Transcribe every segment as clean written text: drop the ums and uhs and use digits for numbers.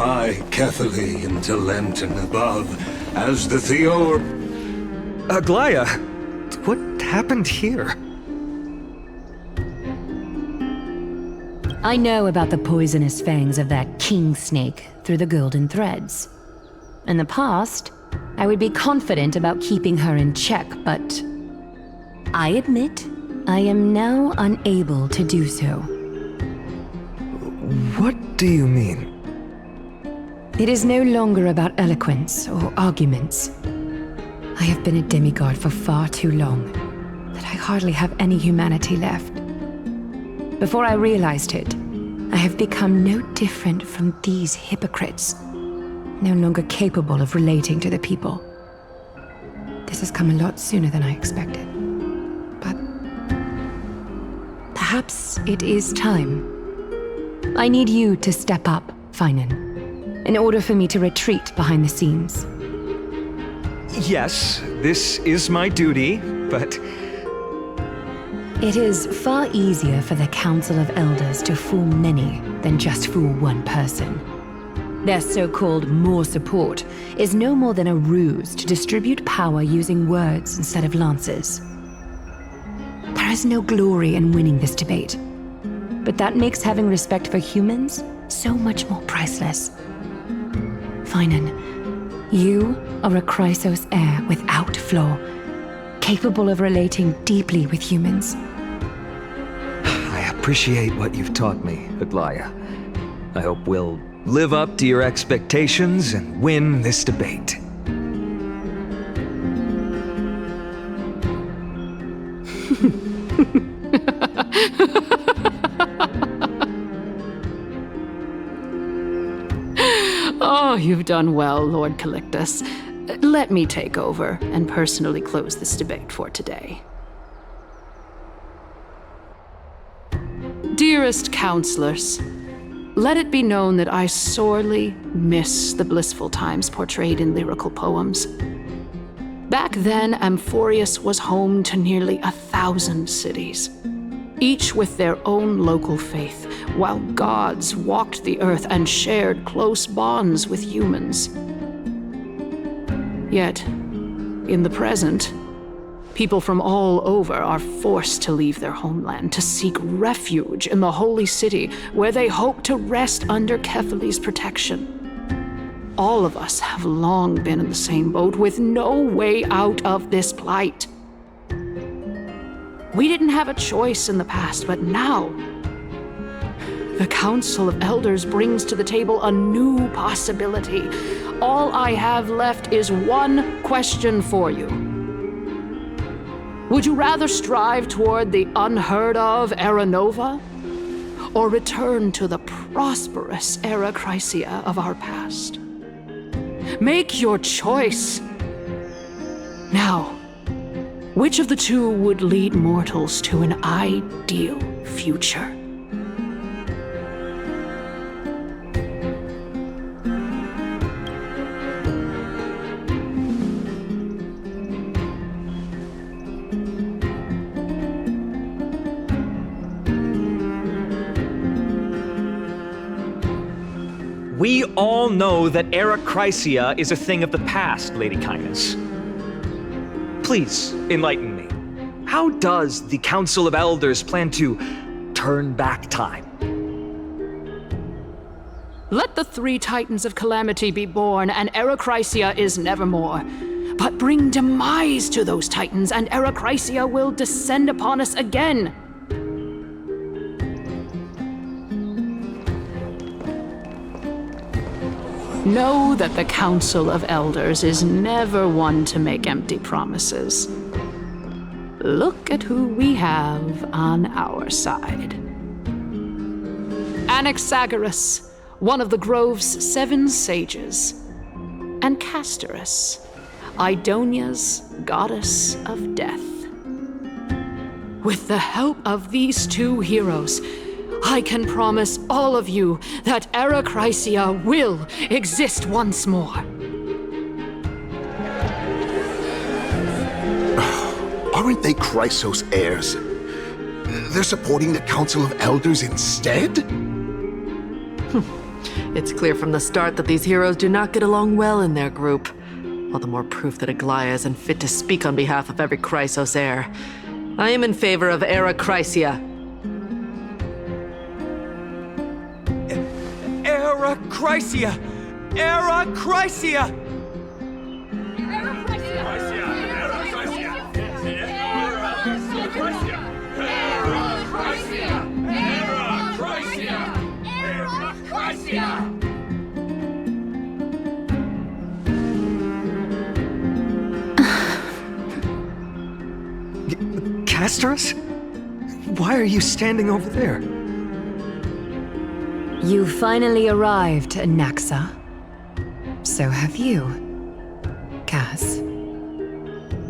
by Kethely into Lent and above, as the Theor... Aglaya, what happened here? I know about the poisonous fangs of that king snake through the golden threads. In the past, I would be confident about keeping her in check, but I admit I am now unable to do so. What do you mean? It is no longer about eloquence or arguments. I have been a demigod for far too long that I hardly have any humanity left. Before I realized it, I have become no different from these hypocrites, no longer capable of relating to the people. This has come a lot sooner than I expected. But perhaps it is time. I need you to step up, Finan, in order for me to retreat behind the scenes. Yes, this is my duty, but... It is far easier for the Council of Elders to fool many than just fool one person. Their so-called more support is no more than a ruse to distribute power using words instead of lances. There is no glory in winning this debate, but that makes having respect for humans so much more priceless. Finan, you are a Chrysos heir without flaw, capable of relating deeply with humans. I appreciate what you've taught me, Aglaya. I hope we'll live up to your expectations and win this debate. Oh, you've done well, Lord Calictus. Let me take over and personally close this debate for today. Dearest counselors, let it be known that I sorely miss the blissful times portrayed in lyrical poems. Back then, Amphorius was home to nearly 1,000 cities, each with their own local faith, while gods walked the earth and shared close bonds with humans. Yet, in the present, people from all over are forced to leave their homeland to seek refuge in the holy city, where they hope to rest under Kethely's protection. All of us have long been in the same boat, with no way out of this plight. We didn't have a choice in the past, but now, the Council of Elders brings to the table a new possibility. All I have left is one question for you. Would you rather strive toward the unheard of Era Nova, or return to the prosperous Era Chrysia of our past? Make your choice. Now, which of the two would lead mortals to an ideal future? We all know that Era Chrysia is a thing of the past, Lady Kindness. Please, enlighten me. How does the Council of Elders plan to turn back time? Let the 3 Titans of Calamity be born, and Era Chrysia is nevermore. But bring demise to those Titans, and Era Chrysia will descend upon us again. Know that the Council of Elders is never one to make empty promises. Look at who we have on our side. Anaxagoras, one of the Grove's 7 sages, and Castorus, Idonia's goddess of death. With the help of these 2 heroes, I can promise all of you that Era Chrysia will exist once more. Aren't they Chrysos heirs? They're supporting the Council of Elders instead? It's clear from the start that these heroes do not get along well in their group. All the more proof that Aglaya isn't fit to speak on behalf of every Chrysos heir. I am in favor of Era Chrysia. Era Chrysia! Era Chrysia! Castorus? Why are you standing over there? You finally arrived, Naxa. So have you, Cass.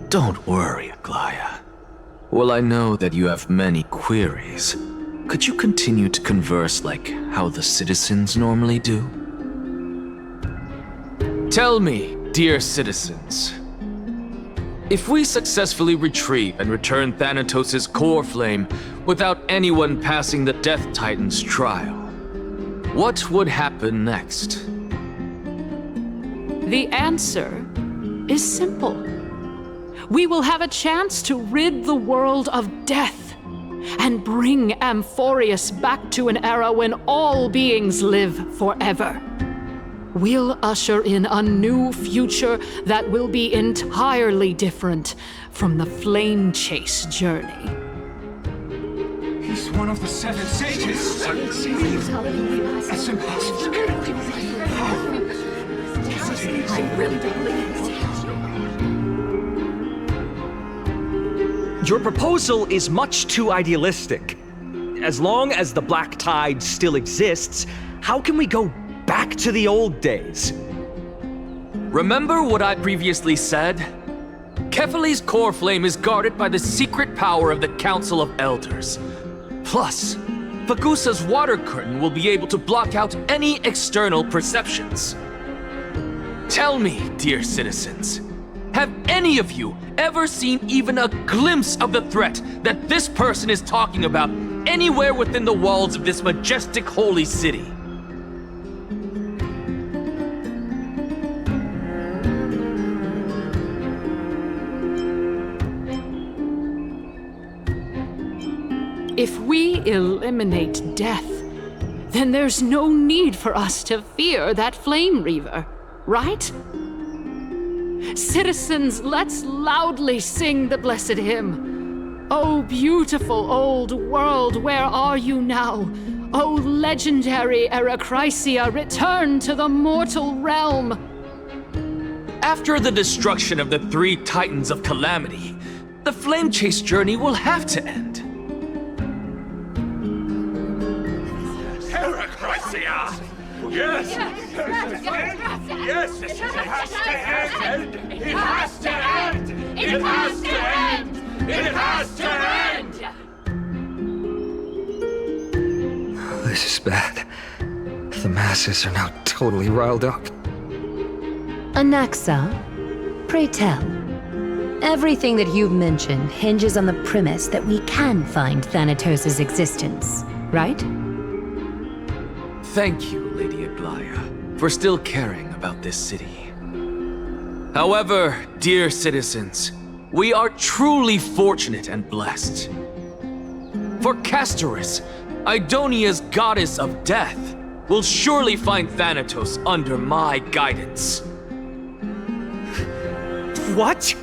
Don't worry, Aglaya. Well, I know that you have many queries. Could you continue to converse like how the citizens normally do? Tell me, dear citizens, if we successfully retrieve and return Thanatos' core flame without anyone passing the Death Titan's trial, what would happen next? The answer is simple. We will have a chance to rid the world of death and bring Amphorius back to an era when all beings live forever. We'll usher in a new future that will be entirely different from the flame chase journey. He's one of the seven sages. That's impossible. I really don't believe Your proposal is much too idealistic. As long as the Black Tide still exists, how can we go back to the old days? Remember what I previously said? Kefali's core flame is guarded by the secret power of the Council of Elders. Plus, Fagusa's water curtain will be able to block out any external perceptions. Tell me, dear citizens, have any of you ever seen even a glimpse of the threat that this person is talking about anywhere within the walls of this majestic holy city? If we eliminate death, then there's no need for us to fear that Flame Reaver, right? Citizens, let's loudly sing the blessed hymn. Oh, beautiful old world, where are you now? Oh, legendary Erechrysia, return to the mortal realm. After the destruction of the three Titans of Calamity, the Flame Chase journey will have to end. Erechrysia! Yes! Yes! It has to end! It has to end! It has to end! It has to end! This is bad. The masses are now totally riled up. Anaxa, pray tell. Everything that you've mentioned hinges on the premise that we can find Thanatos' existence, right? Thank you, Lady Aglaya, for still caring about this city. However, dear citizens, we are truly fortunate and blessed. For Castorus, Idonia's goddess of death, will surely find Thanatos under my guidance. What?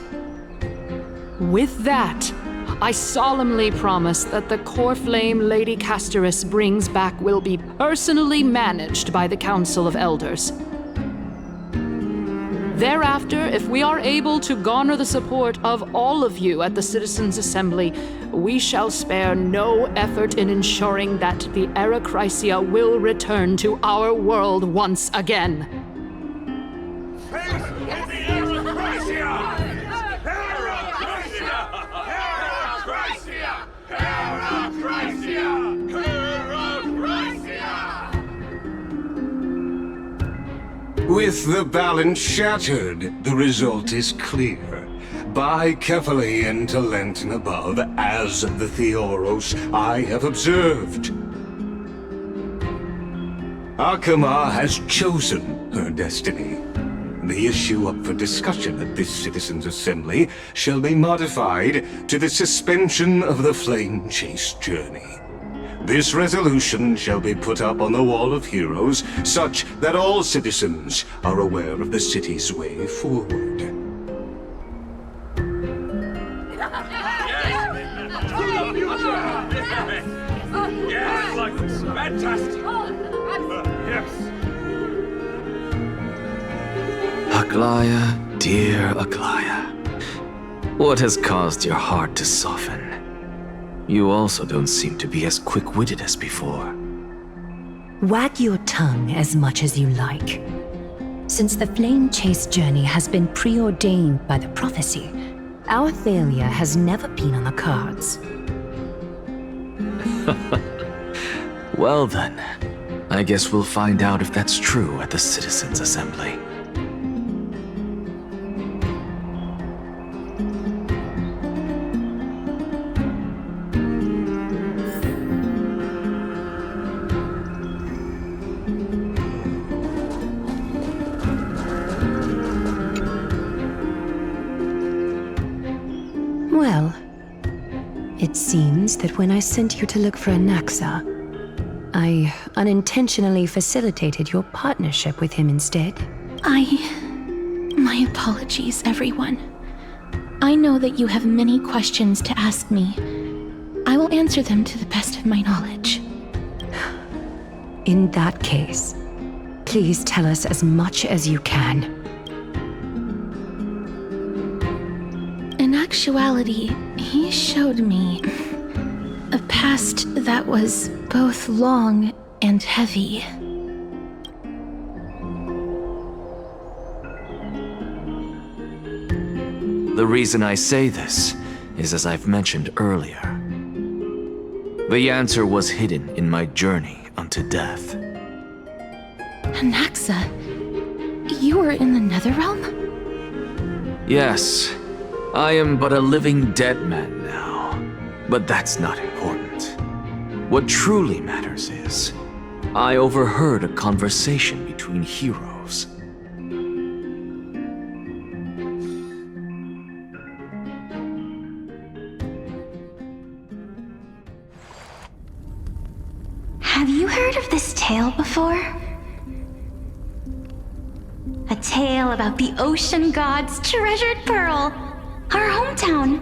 With that, I solemnly promise that the core flame Lady Castorus brings back will be personally managed by the Council of Elders. Thereafter, if we are able to garner the support of all of you at the Citizens' Assembly, we shall spare no effort in ensuring that the Erechrysia will return to our world once again. With the balance shattered, the result is clear. By Kefali into Lenten above, as the Theoros I have observed. Akama has chosen her destiny. The issue up for discussion at this Citizens' Assembly shall be modified to the suspension of the Flame Chase journey. This resolution shall be put up on the Wall of Heroes, such that all citizens are aware of the city's way forward. Yes, like this. Fantastic. Yes. Aglaya, dear Aglaya, what has caused your heart to soften? You also don't seem to be as quick-witted as before. Wag your tongue as much as you like. Since the Flame Chase journey has been preordained by the prophecy, our failure has never been on the cards. Well then, I guess we'll find out if that's true at the Citizens' Assembly. Well, it seems that when I sent you to look for a Naxa, I unintentionally facilitated your partnership with him instead. My apologies, everyone. I know that you have many questions to ask me. I will answer them to the best of my knowledge. In that case, please tell us as much as you can. In actuality, he showed me a past that was both long and heavy. The reason I say this is as I've mentioned earlier. The answer was hidden in my journey unto death. Naxa, you were in the Netherrealm? Yes, I am but a living dead man now, but that's not important. What truly matters is, I overheard a conversation between heroes. Have you heard of this tale before? A tale about the ocean god's treasured pearl, our hometown.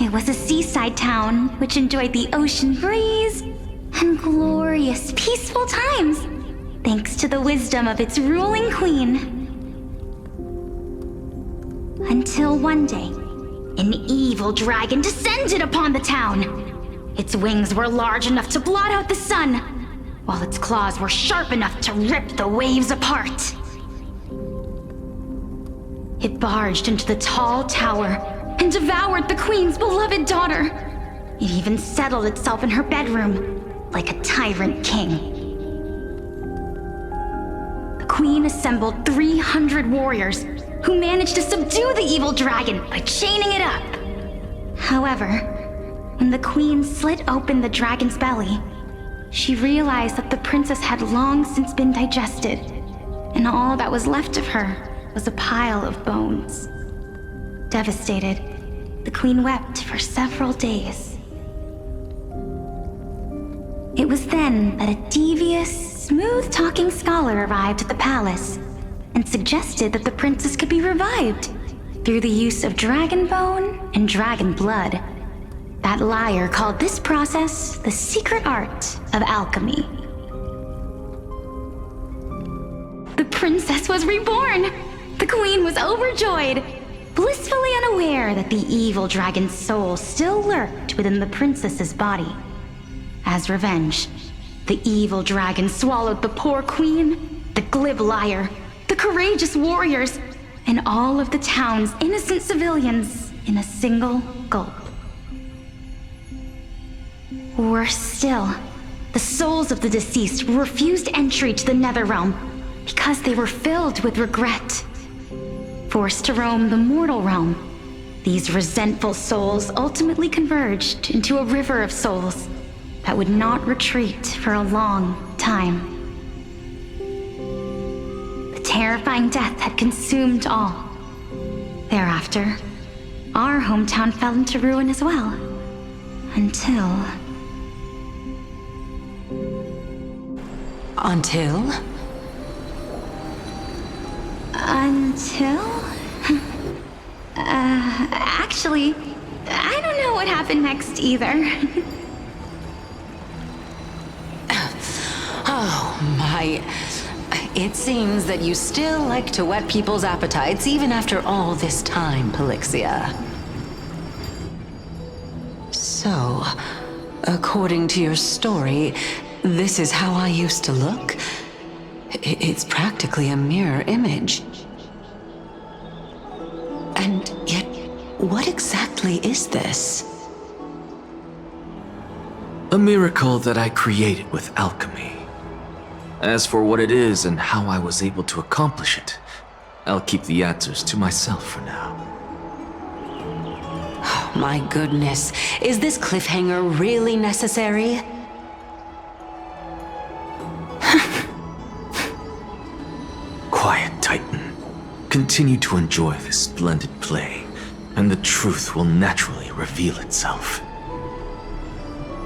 It was a seaside town which enjoyed the ocean breeze and glorious, peaceful times, thanks to the wisdom of its ruling queen. Until one day, an evil dragon descended upon the town. Its wings were large enough to blot out the sun, while its claws were sharp enough to rip the waves apart. It barged into the tall tower and devoured the queen's beloved daughter. It even settled itself in her bedroom, like a tyrant king. The queen assembled 300 warriors who managed to subdue the evil dragon by chaining it up. However, when the queen slit open the dragon's belly, she realized that the princess had long since been digested, and all that was left of her was a pile of bones. Devastated, the queen wept for several days. It was then that a devious, smooth-talking scholar arrived at the palace and suggested that the princess could be revived through the use of dragon bone and dragon blood. That liar called this process the secret art of alchemy. The princess was reborn! The queen was overjoyed, blissfully unaware that the evil dragon's soul still lurked within the princess's body. As revenge, the evil dragon swallowed the poor queen, the glib liar, the courageous warriors, and all of the town's innocent civilians in a single gulp. Worse still, the souls of the deceased were refused entry to the Netherrealm because they were filled with regret. Forced to roam the mortal realm, these resentful souls ultimately converged into a river of souls, that would not retreat for a long time. The terrifying death had consumed all. Thereafter, our hometown fell into ruin as well. Until... Actually, I don't know what happened next either. Oh, my... It seems that you still like to whet people's appetites even after all this time, Pelixia. So, according to your story, this is how I used to look? It's practically a mirror image. And yet, what exactly is this? A miracle that I created with alchemy. As for what it is and how I was able to accomplish it, I'll keep the answers to myself for now. My goodness, is this cliffhanger really necessary? Quiet, Titan. Continue to enjoy this splendid play, and the truth will naturally reveal itself.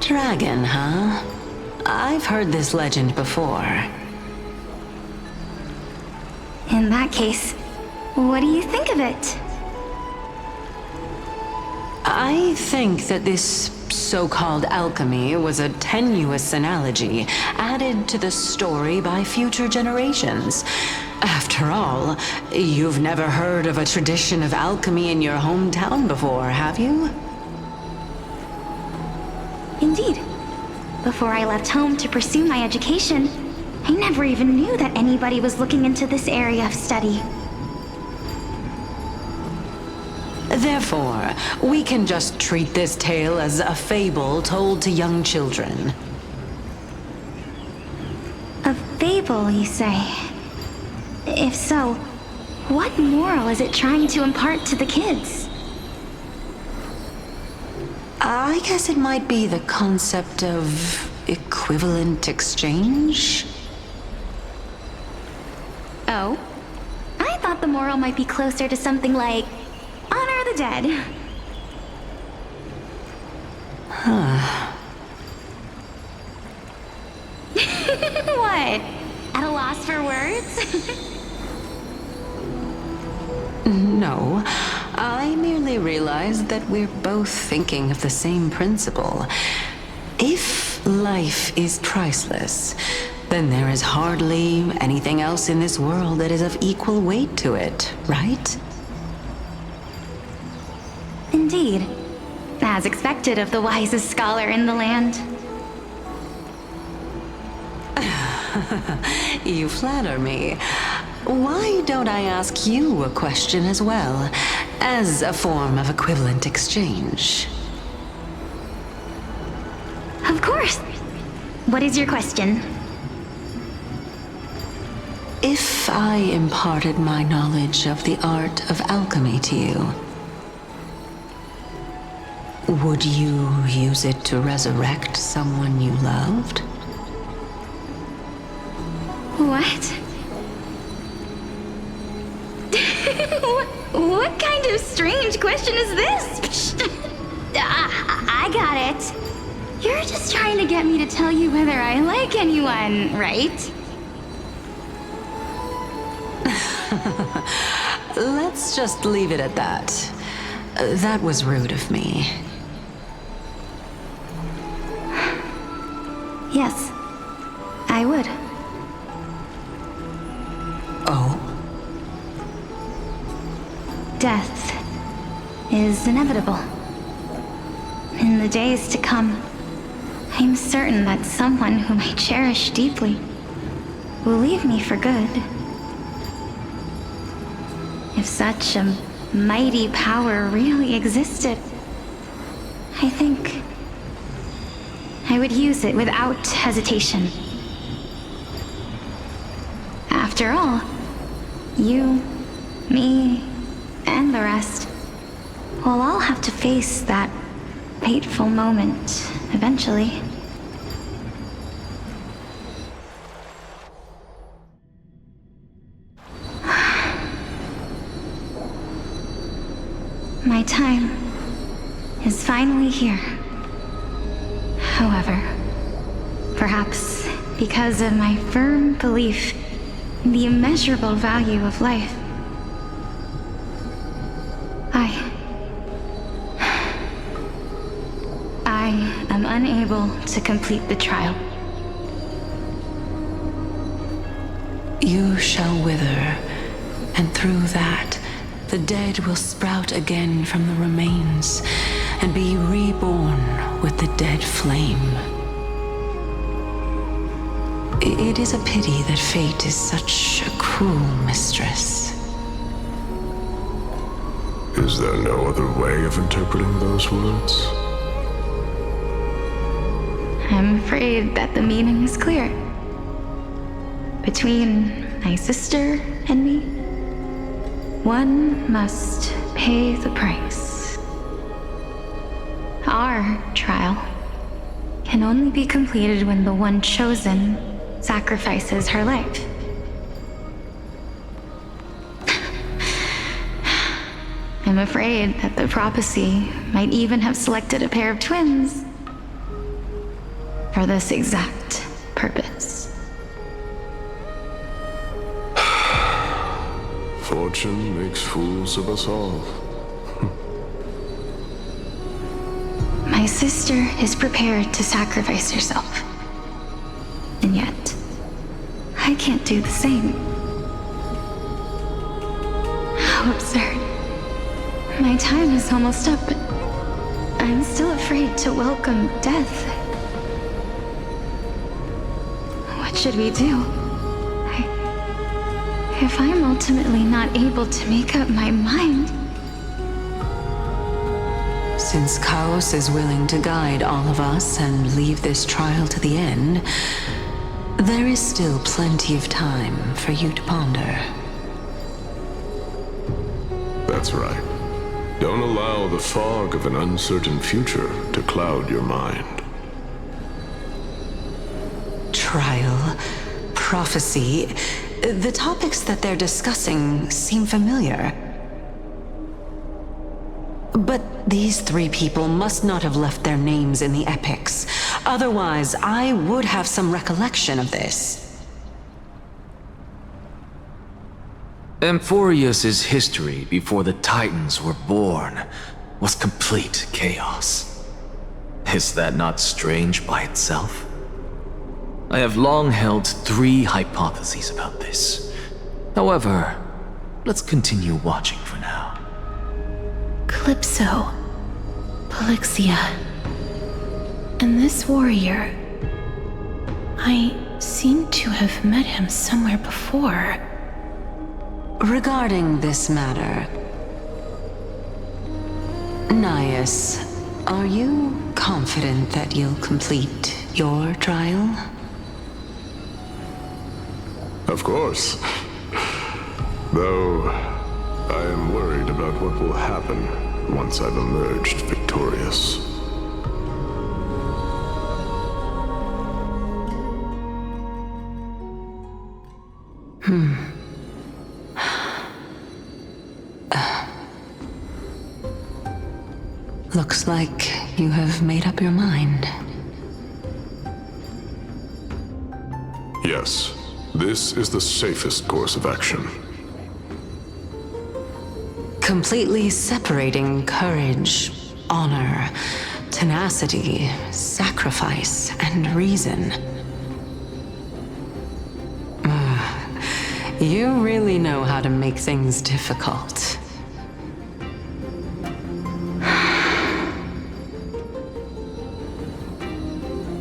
Dragon, huh? I've heard this legend before. In that case, what do you think of it? I think that this so-called alchemy was a tenuous analogy added to the story by future generations. After all, you've never heard of a tradition of alchemy in your hometown before, have you? Indeed. Before I left home to pursue my education, I never even knew that anybody was looking into this area of study. Therefore, we can just treat this tale as a fable told to young children. A fable, you say? If so, what moral is it trying to impart to the kids? I guess it might be the concept of equivalent exchange? Oh? I thought the moral might be closer to something like honor the dead. What? At a loss for words? No, I merely realized that we're both thinking of the same principle. If life is priceless, then there is hardly anything else in this world that is of equal weight to it, right? Indeed. As expected of the wisest scholar in the land. You flatter me. Why don't I ask you a question as well, as a form of equivalent exchange? Of course. What is your question? If I imparted my knowledge of the art of alchemy to you, would you use it to resurrect someone you loved? What? What kind of strange question is this? I got it. You're just trying to get me to tell you whether I like anyone, right? Let's just leave it at that. That was rude of me. Yes, I would. Oh? Death is inevitable. In the days to come, I'm certain that someone whom I cherish deeply will leave me for good. If such a mighty power really existed, I think I would use it without hesitation. After all, you, me, and the rest will all have to face that fateful moment eventually. My time is finally here. However, perhaps because of my firm belief in the immeasurable value of life, I am unable to complete the trial. You shall wither, and through that, the dead will sprout again from the remains, and be reborn with the dead flame. It is a pity that fate is such a cruel mistress. Is there no other way of interpreting those words? I'm afraid that the meaning is clear. Between my sister and me, one must pay the price. Our trial can only be completed when the one chosen sacrifices her life. I'm afraid that the prophecy might even have selected a pair of twins for this exact purpose. Fortune makes fools of us all. My sister is prepared to sacrifice herself. And yet, I can't do the same. How absurd. My time is almost up, but I'm still afraid to welcome death. What should we do? If I'm ultimately not able to make up my mind... Since Chaos is willing to guide all of us and leave this trial to the end, there is still plenty of time for you to ponder. That's right. Don't allow the fog of an uncertain future to cloud your mind. Trial, prophecy, the topics that they're discussing seem familiar. But these three people must not have left their names in the epics. Otherwise, I would have some recollection of this. Amphorius's history before the Titans were born was complete chaos. Is that not strange by itself? I have long held 3 hypotheses about this. However, let's continue watching for now. Calypso, Polixia, and this warrior. I seem to have met him somewhere before. Regarding this matter, Najjii, are you confident that you'll complete your trial? Of course. Though, I am worried about what will happen once I've emerged victorious. Looks like you have made up your mind. Yes, this is the safest course of action. Completely separating courage, honor, tenacity, sacrifice, and reason. You really know how to make things difficult.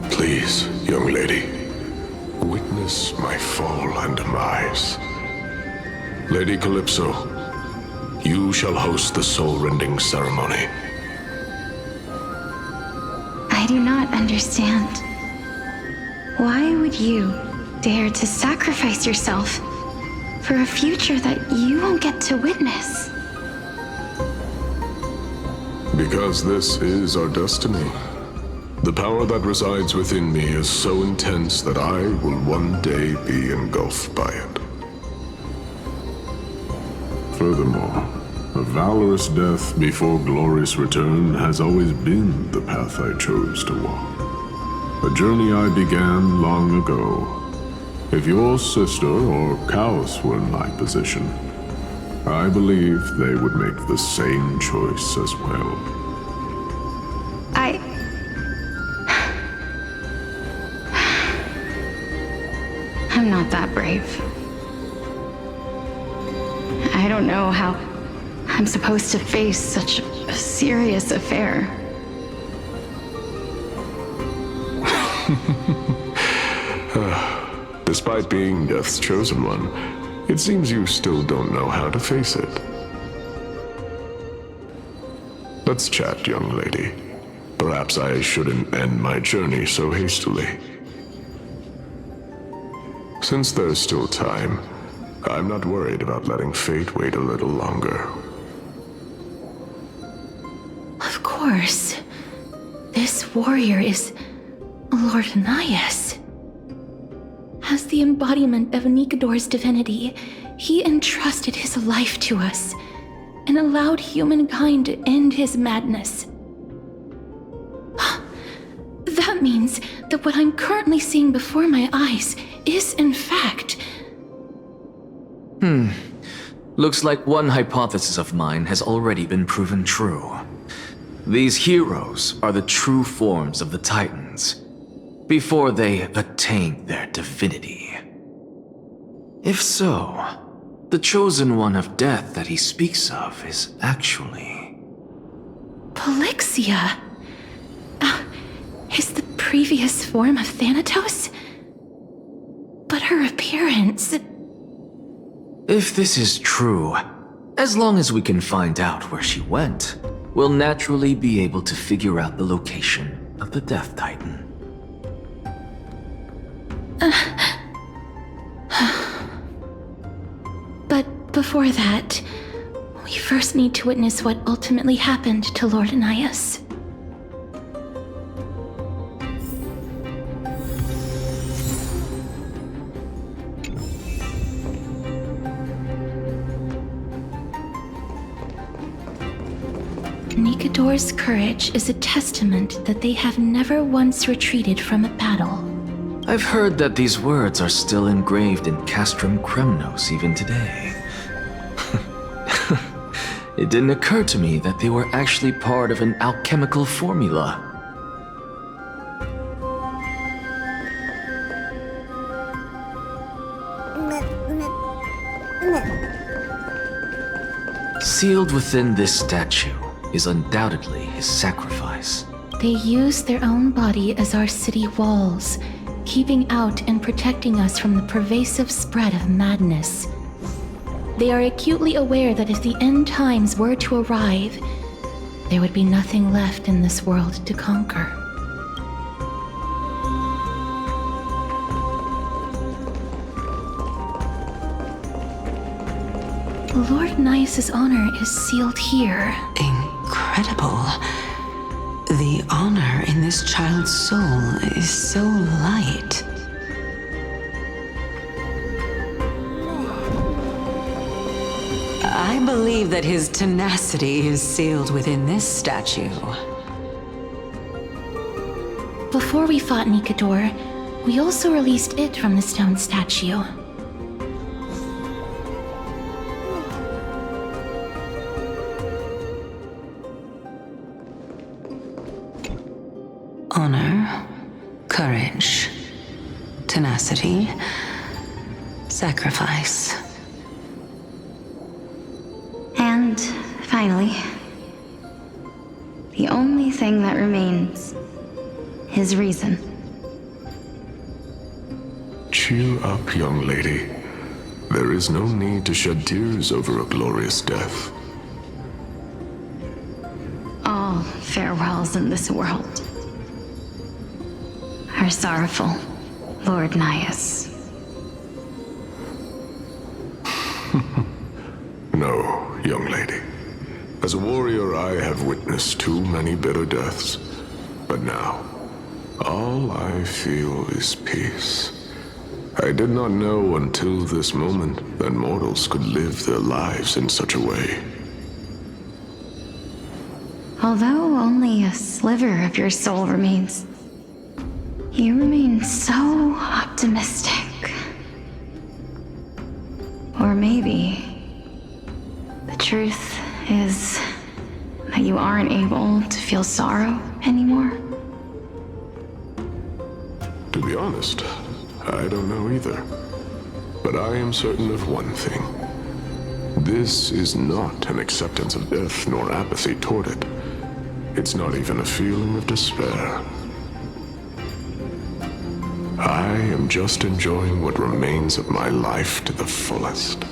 Please, young lady, witness my fall and demise. Lady Calypso, you shall host the soul-rending ceremony. I do not understand. Why would you dare to sacrifice yourself for a future that you won't get to witness? Because this is our destiny. The power that resides within me is so intense that I will one day be engulfed by it. Furthermore, A valorous death before glorious return has always been the path I chose to walk. A journey I began long ago. If your sister or Kaos were in my position, I believe they would make the same choice as well. I'm not that brave. I don't know how I'm supposed to face such a serious affair. Despite being Death's chosen one, it seems you still don't know how to face it. Let's chat, young lady. Perhaps I shouldn't end my journey so hastily. Since there's still time, I'm not worried about letting fate wait a little longer. Of course. This warrior is Lord Najjii. As the embodiment of Nikador's divinity, he entrusted his life to us and allowed humankind to end his madness. That means that what I'm currently seeing before my eyes is, in fact... Looks like one hypothesis of mine has already been proven true. These heroes are the true forms of the Titans, before they attained their divinity. If so, the chosen one of death that he speaks of is actually... Polixia? Is the previous form of Thanatos? But her appearance... If this is true, as long as we can find out where she went, we'll naturally be able to figure out the location of the Death Titan. But before that, we first need to witness what ultimately happened to Lord Najjii. Nikador's courage is a testament that they have never once retreated from a battle. I've heard that these words are still engraved in Castrum Kremnos even today. It didn't occur to me that they were actually part of an alchemical formula. Sealed within this statue is undoubtedly his sacrifice. They use their own body as our city walls, keeping out and protecting us from the pervasive spread of madness. They are acutely aware that if the end times were to arrive, there would be nothing left in this world to conquer. Lord Najjii' honor is sealed here. Incredible. The honor in this child's soul is so light. I believe that his tenacity is sealed within this statue. Before we fought Nikador, we also released it from the stone statue. Honor, courage, tenacity, sacrifice. And finally, the only thing that remains is reason. Cheer up, young lady. There is no need to shed tears over a glorious death. All farewells in this world are sorrowful, Lord Najjii. No, young lady. As a warrior, I have witnessed too many bitter deaths. But now, all I feel is peace. I did not know until this moment that mortals could live their lives in such a way. Although only a sliver of your soul remains, you remain so optimistic. Or maybe the truth is that you aren't able to feel sorrow anymore. To be honest, I don't know either. But I am certain of one thing. This is not an acceptance of death nor apathy toward it. It's not even a feeling of despair. I am just enjoying what remains of my life to the fullest.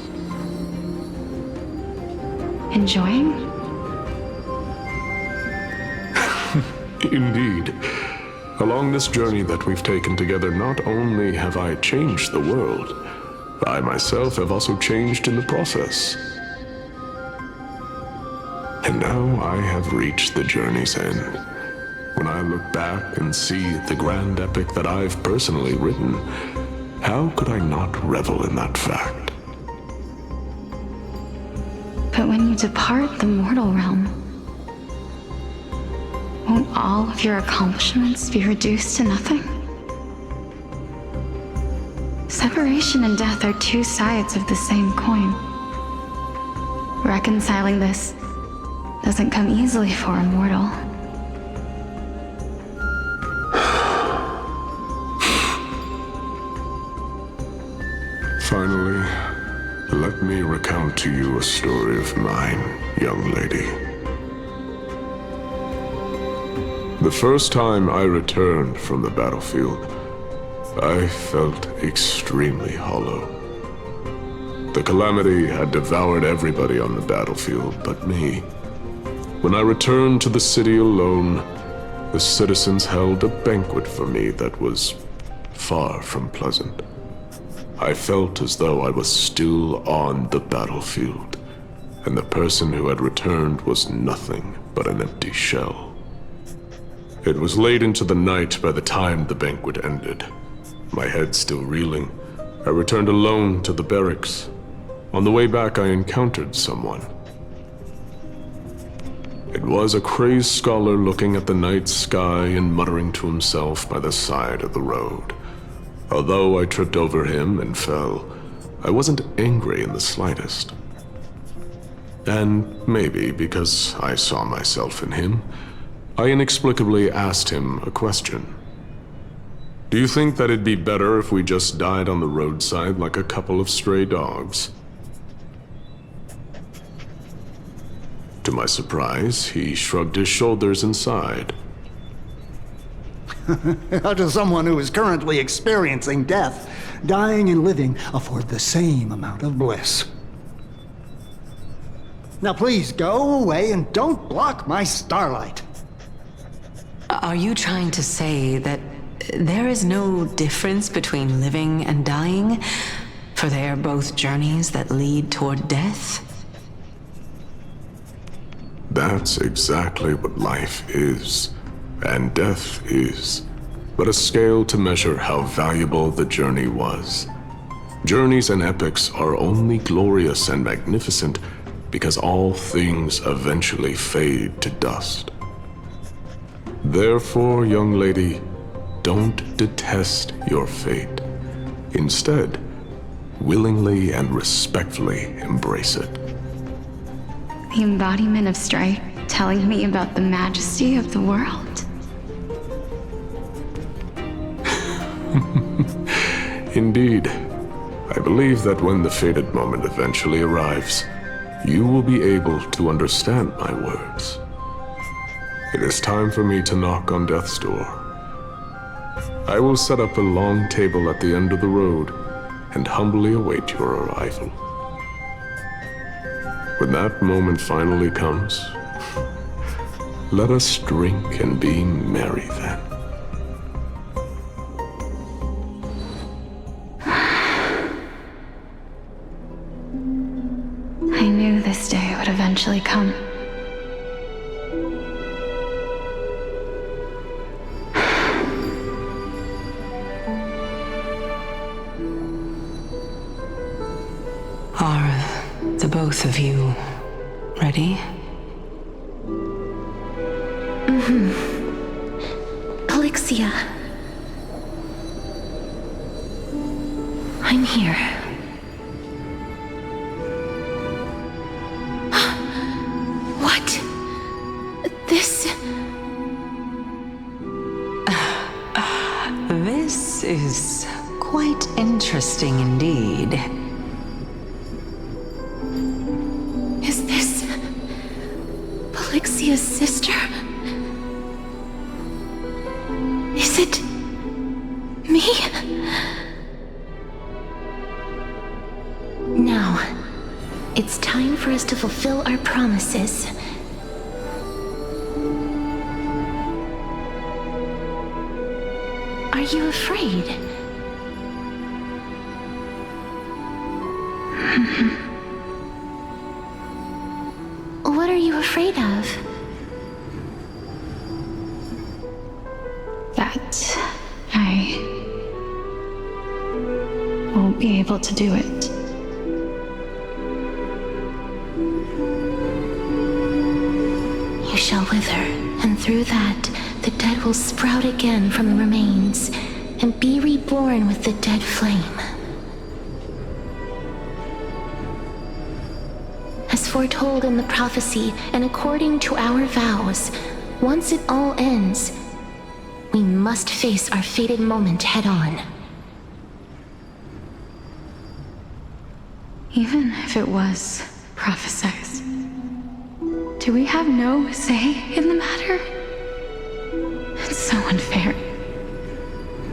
Enjoying? Indeed. Along this journey that we've taken together, not only have I changed the world, I myself have also changed in the process. And now I have reached the journey's end. When I look back and see the grand epic that I've personally written, how could I not revel in that fact? But when you depart the mortal realm, won't all of your accomplishments be reduced to nothing? Separation and death are two sides of the same coin. Reconciling this doesn't come easily for a mortal. Finally, let me recount to you a story of mine, young lady. The first time I returned from the battlefield, I felt extremely hollow. The calamity had devoured everybody on the battlefield but me. When I returned to the city alone, the citizens held a banquet for me that was far from pleasant. I felt as though I was still on the battlefield, and the person who had returned was nothing but an empty shell. It was late into the night by the time the banquet ended. My head still reeling, I returned alone to the barracks. On the way back, I encountered someone. It was a crazed scholar looking at the night sky and muttering to himself by the side of the road. Although I tripped over him and fell, I wasn't angry in the slightest. And maybe because I saw myself in him, I inexplicably asked him a question. Do you think that it'd be better if we just died on the roadside like a couple of stray dogs? To my surprise, he shrugged his shoulders and sighed. How does someone who is currently experiencing death, dying and living, afford the same amount of bliss? Now please go away and don't block my starlight. Are you trying to say that there is no difference between living and dying, for they are both journeys that lead toward death? That's exactly what life is, and death is, but a scale to measure how valuable the journey was. Journeys and epics are only glorious and magnificent because all things eventually fade to dust. Therefore, young lady, don't detest your fate. Instead, willingly and respectfully embrace it. The embodiment of strife telling me about the majesty of the world. Indeed. I believe that when the fated moment eventually arrives, you will be able to understand my words. It is time for me to knock on death's door. I will set up a long table at the end of the road and humbly await your arrival. When that moment finally comes, let us drink and be merry then. I knew this day would eventually come. Are the both of you ready? Polixia. I'm here. What? This... This is quite interesting indeed. Is this... Polixia's sister? Is it... me? Now, it's time for us to fulfill our promises. Are you afraid? What are you afraid of? That I won't be able to do it. You shall wither, and through that, the dead will sprout again from the remains, and be reborn with the dead flame. As foretold in the prophecy, and according to our vows, once it all ends, we must face our fated moment head-on. Even if it was prophesied, do we have no say in the matter? It's so unfair.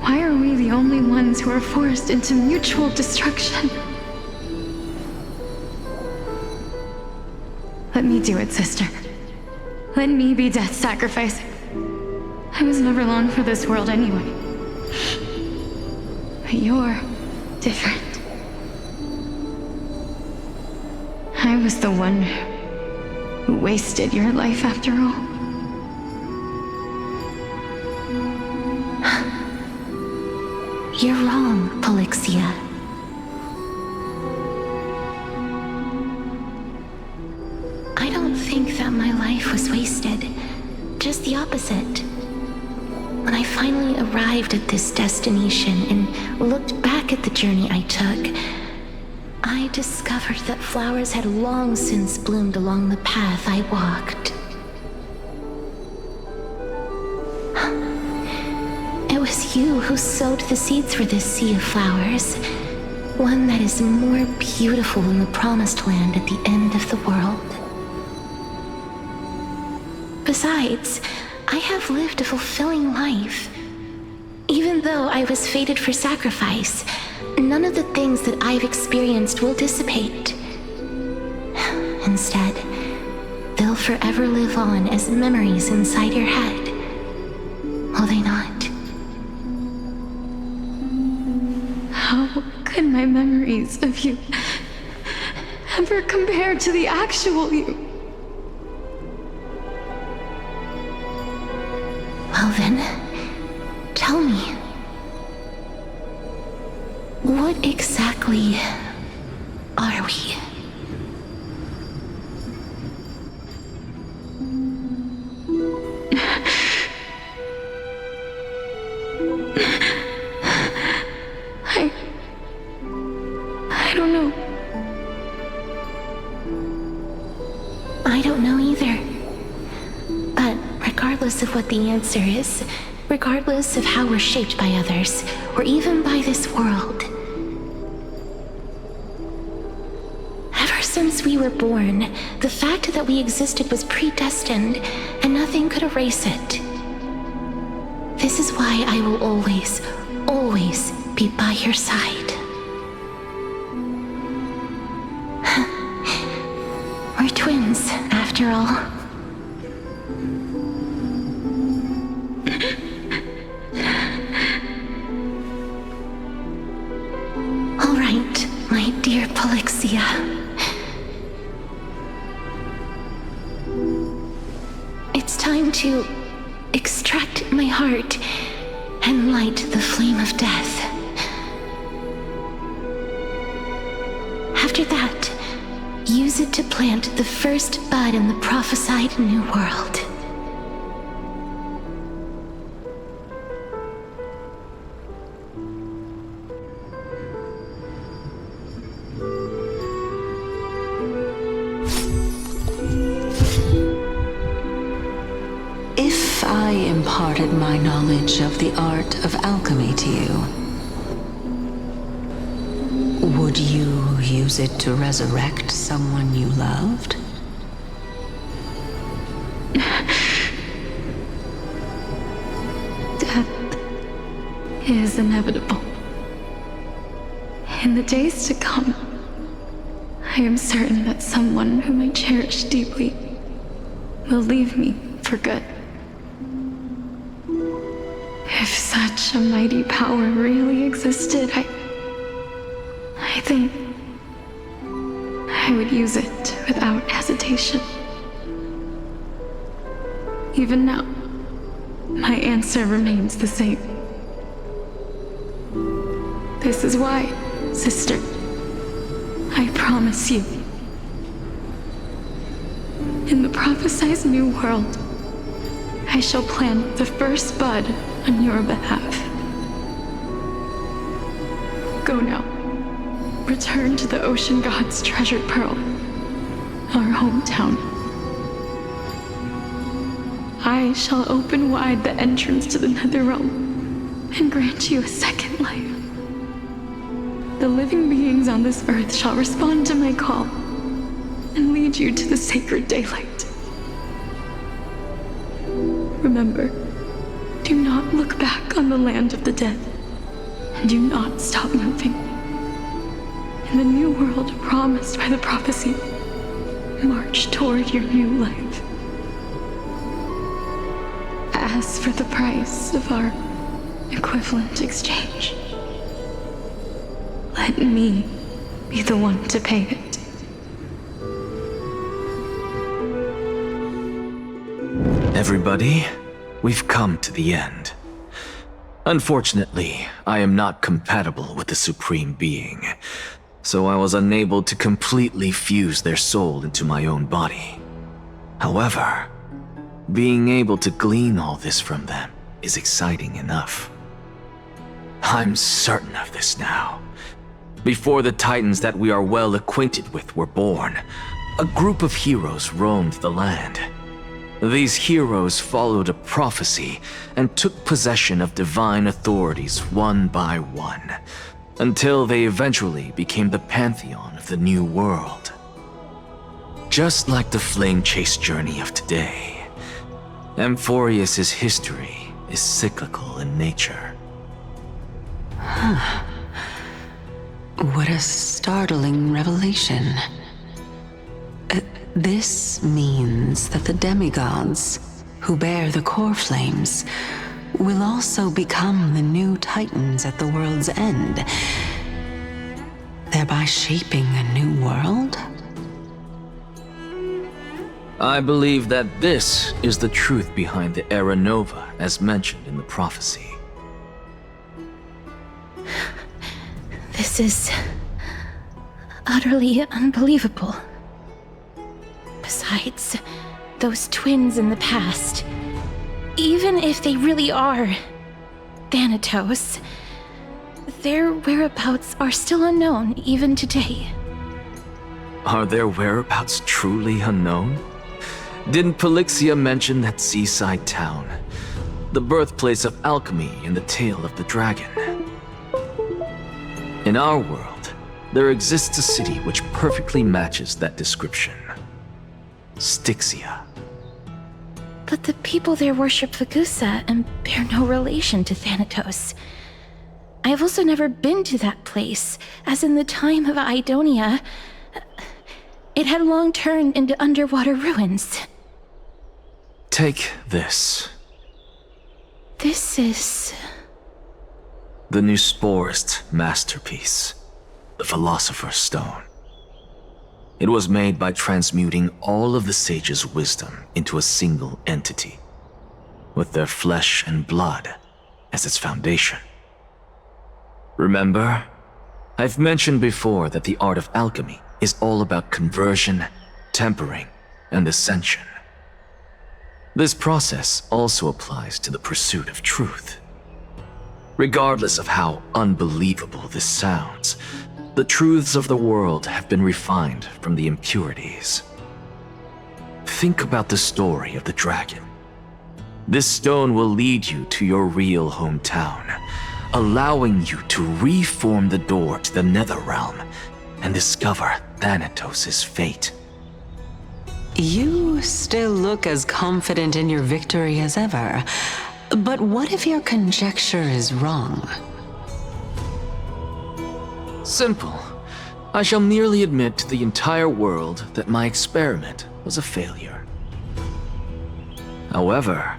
Why are we the only ones who are forced into mutual destruction? Let me do it, sister. Let me be death's sacrifice. I was never long for this world anyway. But you're different. I was the one who wasted your life after all. You're wrong, Polixia. I don't think that my life was wasted. Just the opposite. When I finally arrived at this destination and looked back at the journey I took, I discovered that flowers had long since bloomed along the path I walked. It was you who sowed the seeds for this sea of flowers, one that is more beautiful than the promised land at the end of the world. Besides, I have lived a fulfilling life. Even though I was fated for sacrifice, none of the things that I've experienced will dissipate. Instead, they'll forever live on as memories inside your head. Will they not? How could my memories of you ever compare to the actual you? Well then, tell me. What exactly are we? I don't know. I don't know either. But regardless of what the answer is, regardless of how we're shaped by others, or even by this world, ever since we were born, the fact that we existed was predestined, and nothing could erase it. This is why I will always, always be by your side. We're twins, after all. All right, my dear Polixia. It's time to extract my heart and light the flame of death. After that, use it to plant the first bud in the prophesied new world. imparted my knowledge of the art of alchemy to you. Would you use it to resurrect someone you loved? Death is inevitable. In the days to come, I am certain that someone whom I cherish deeply will leave me for good. If such a mighty power really existed, I think I would use it without hesitation. Even now, my answer remains the same. This is why, sister, I promise you, in the prophesized new world, I shall plant the first bud on your behalf. Go now. Return to the ocean god's treasured pearl, our hometown. I shall open wide the entrance to the Netherrealm and grant you a second life. The living beings on this earth shall respond to my call and lead you to the sacred daylight. Remember, do not look back on the land of the dead, and do not stop moving. In the new world promised by the prophecy, march toward your new life. As for the price of our equivalent exchange, let me be the one to pay it. Everybody, we've come to the end. Unfortunately, I am not compatible with the Supreme Being, so I was unable to completely fuse their soul into my own body. However, being able to glean all this from them is exciting enough. I'm certain of this now. Before the Titans that we are well acquainted with were born, a group of heroes roamed the land. These heroes followed a prophecy and took possession of divine authorities one by one, until they eventually became the pantheon of the new world. Just like the flame chase journey of today, Amphorius's history is cyclical in nature. Huh. What a startling revelation. This means that the demigods, who bear the core flames, will also become the new Titans at the world's end, thereby shaping a new world? I believe that this is the truth behind the Era Nova as mentioned in the prophecy. This is utterly unbelievable. Besides, those twins in the past, even if they really are Thanatos, their whereabouts are still unknown even today. Are their whereabouts truly unknown? Didn't Polixia mention that seaside town, the birthplace of alchemy and the tale of the dragon? In our world, there exists a city which perfectly matches that description. Styxia. But the people there worship Fagusa and bear no relation to Thanatos. I have also never been to that place, as in the time of Idonia, it had long turned into underwater ruins. Take this. This is... the new Sporist masterpiece, the Philosopher's Stone. It was made by transmuting all of the sages' wisdom into a single entity, with their flesh and blood as its foundation. Remember, I've mentioned before that the art of alchemy is all about conversion, tempering, and ascension. This process also applies to the pursuit of truth. Regardless of how unbelievable this sounds, the truths of the world have been refined from the impurities. Think about the story of the dragon. This stone will lead you to your real hometown, allowing you to reform the door to the Netherrealm and discover Thanatos' fate. You still look as confident in your victory as ever. But what if your conjecture is wrong? Simple. I shall merely admit to the entire world that my experiment was a failure. However,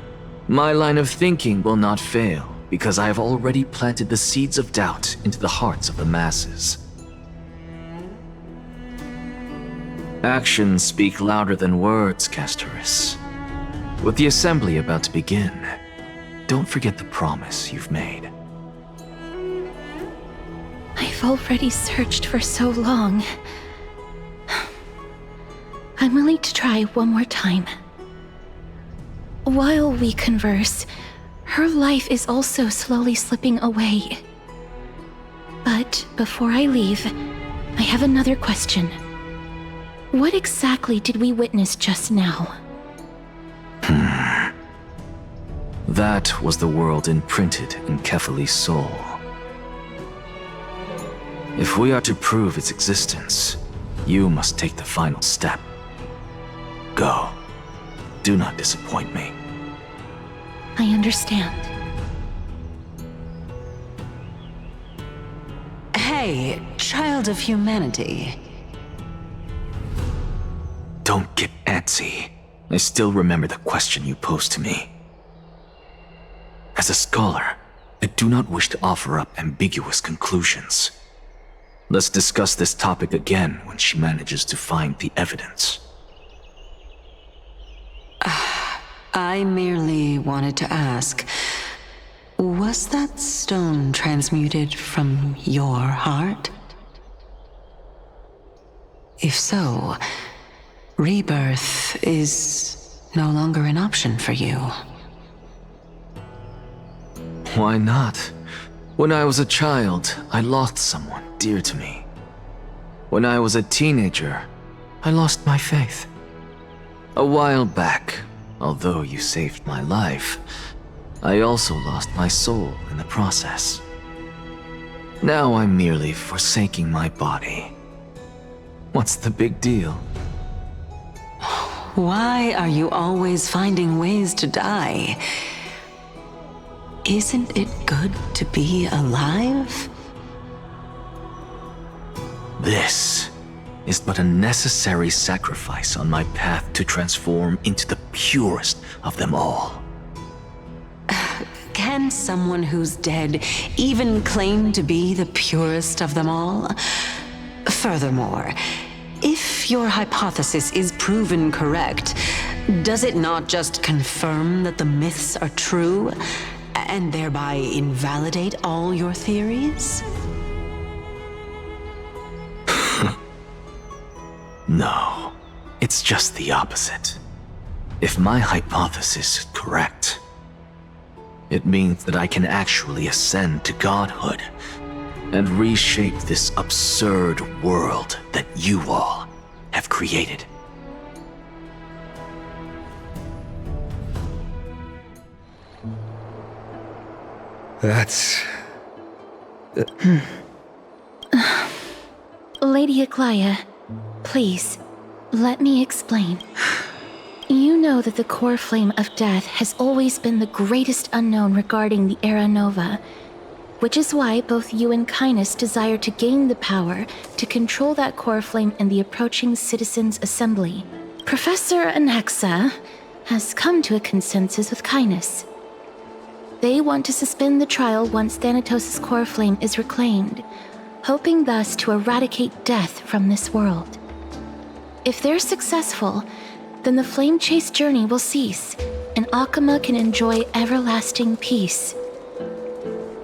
my line of thinking will not fail because I have already planted the seeds of doubt into the hearts of the masses. Actions speak louder than words, Castoris. With the assembly about to begin, don't forget the promise you've made. I've already searched for so long. I'm willing to try one more time. While we converse, her life is also slowly slipping away. But before I leave, I have another question. What exactly did we witness just now? That was the world imprinted in Kefali's soul. If we are to prove its existence, you must take the final step. Go. Do not disappoint me. I understand. Hey, child of humanity. Don't get antsy. I still remember the question you posed to me. As a scholar, I do not wish to offer up ambiguous conclusions. Let's discuss this topic again when she manages to find the evidence. I merely wanted to ask, was that stone transmuted from your heart? If so, rebirth is no longer an option for you. Why not? When I was a child, I lost someone dear to me. When I was a teenager, I lost my faith. A while back, although you saved my life, I also lost my soul in the process. Now I'm merely forsaking my body. What's the big deal? Why are you always finding ways to die? Isn't it good to be alive? This is but a necessary sacrifice on my path to transform into the purest of them all. Can someone who's dead even claim to be the purest of them all? Furthermore, if your hypothesis is proven correct, does it not just confirm that the myths are true, and thereby invalidate all your theories? No, it's just the opposite. If my hypothesis is correct, it means that I can actually ascend to godhood and reshape this absurd world that you all have created. That's... Lady Aglaia, please, let me explain. You know that the core flame of death has always been the greatest unknown regarding the Era Nova, which is why both you and Cainus desire to gain the power to control that core flame in the approaching Citizens' Assembly. Professor Anaxa has come to a consensus with Cainus. They want to suspend the trial once Thanatos' core flame is reclaimed, hoping thus to eradicate death from this world. If they're successful, then the flame chase journey will cease, and Akama can enjoy everlasting peace.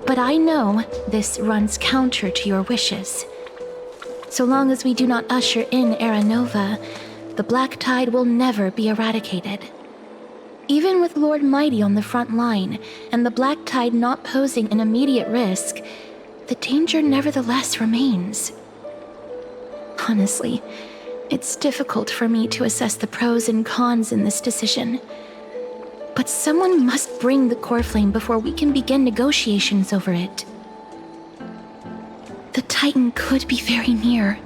But I know this runs counter to your wishes. So long as we do not usher in Era Nova, the Black Tide will never be eradicated. Even with Lord Mighty on the front line, and the Black Tide not posing an immediate risk, the danger nevertheless remains. Honestly, it's difficult for me to assess the pros and cons in this decision. But someone must bring the core flame before we can begin negotiations over it. The Titan could be very near.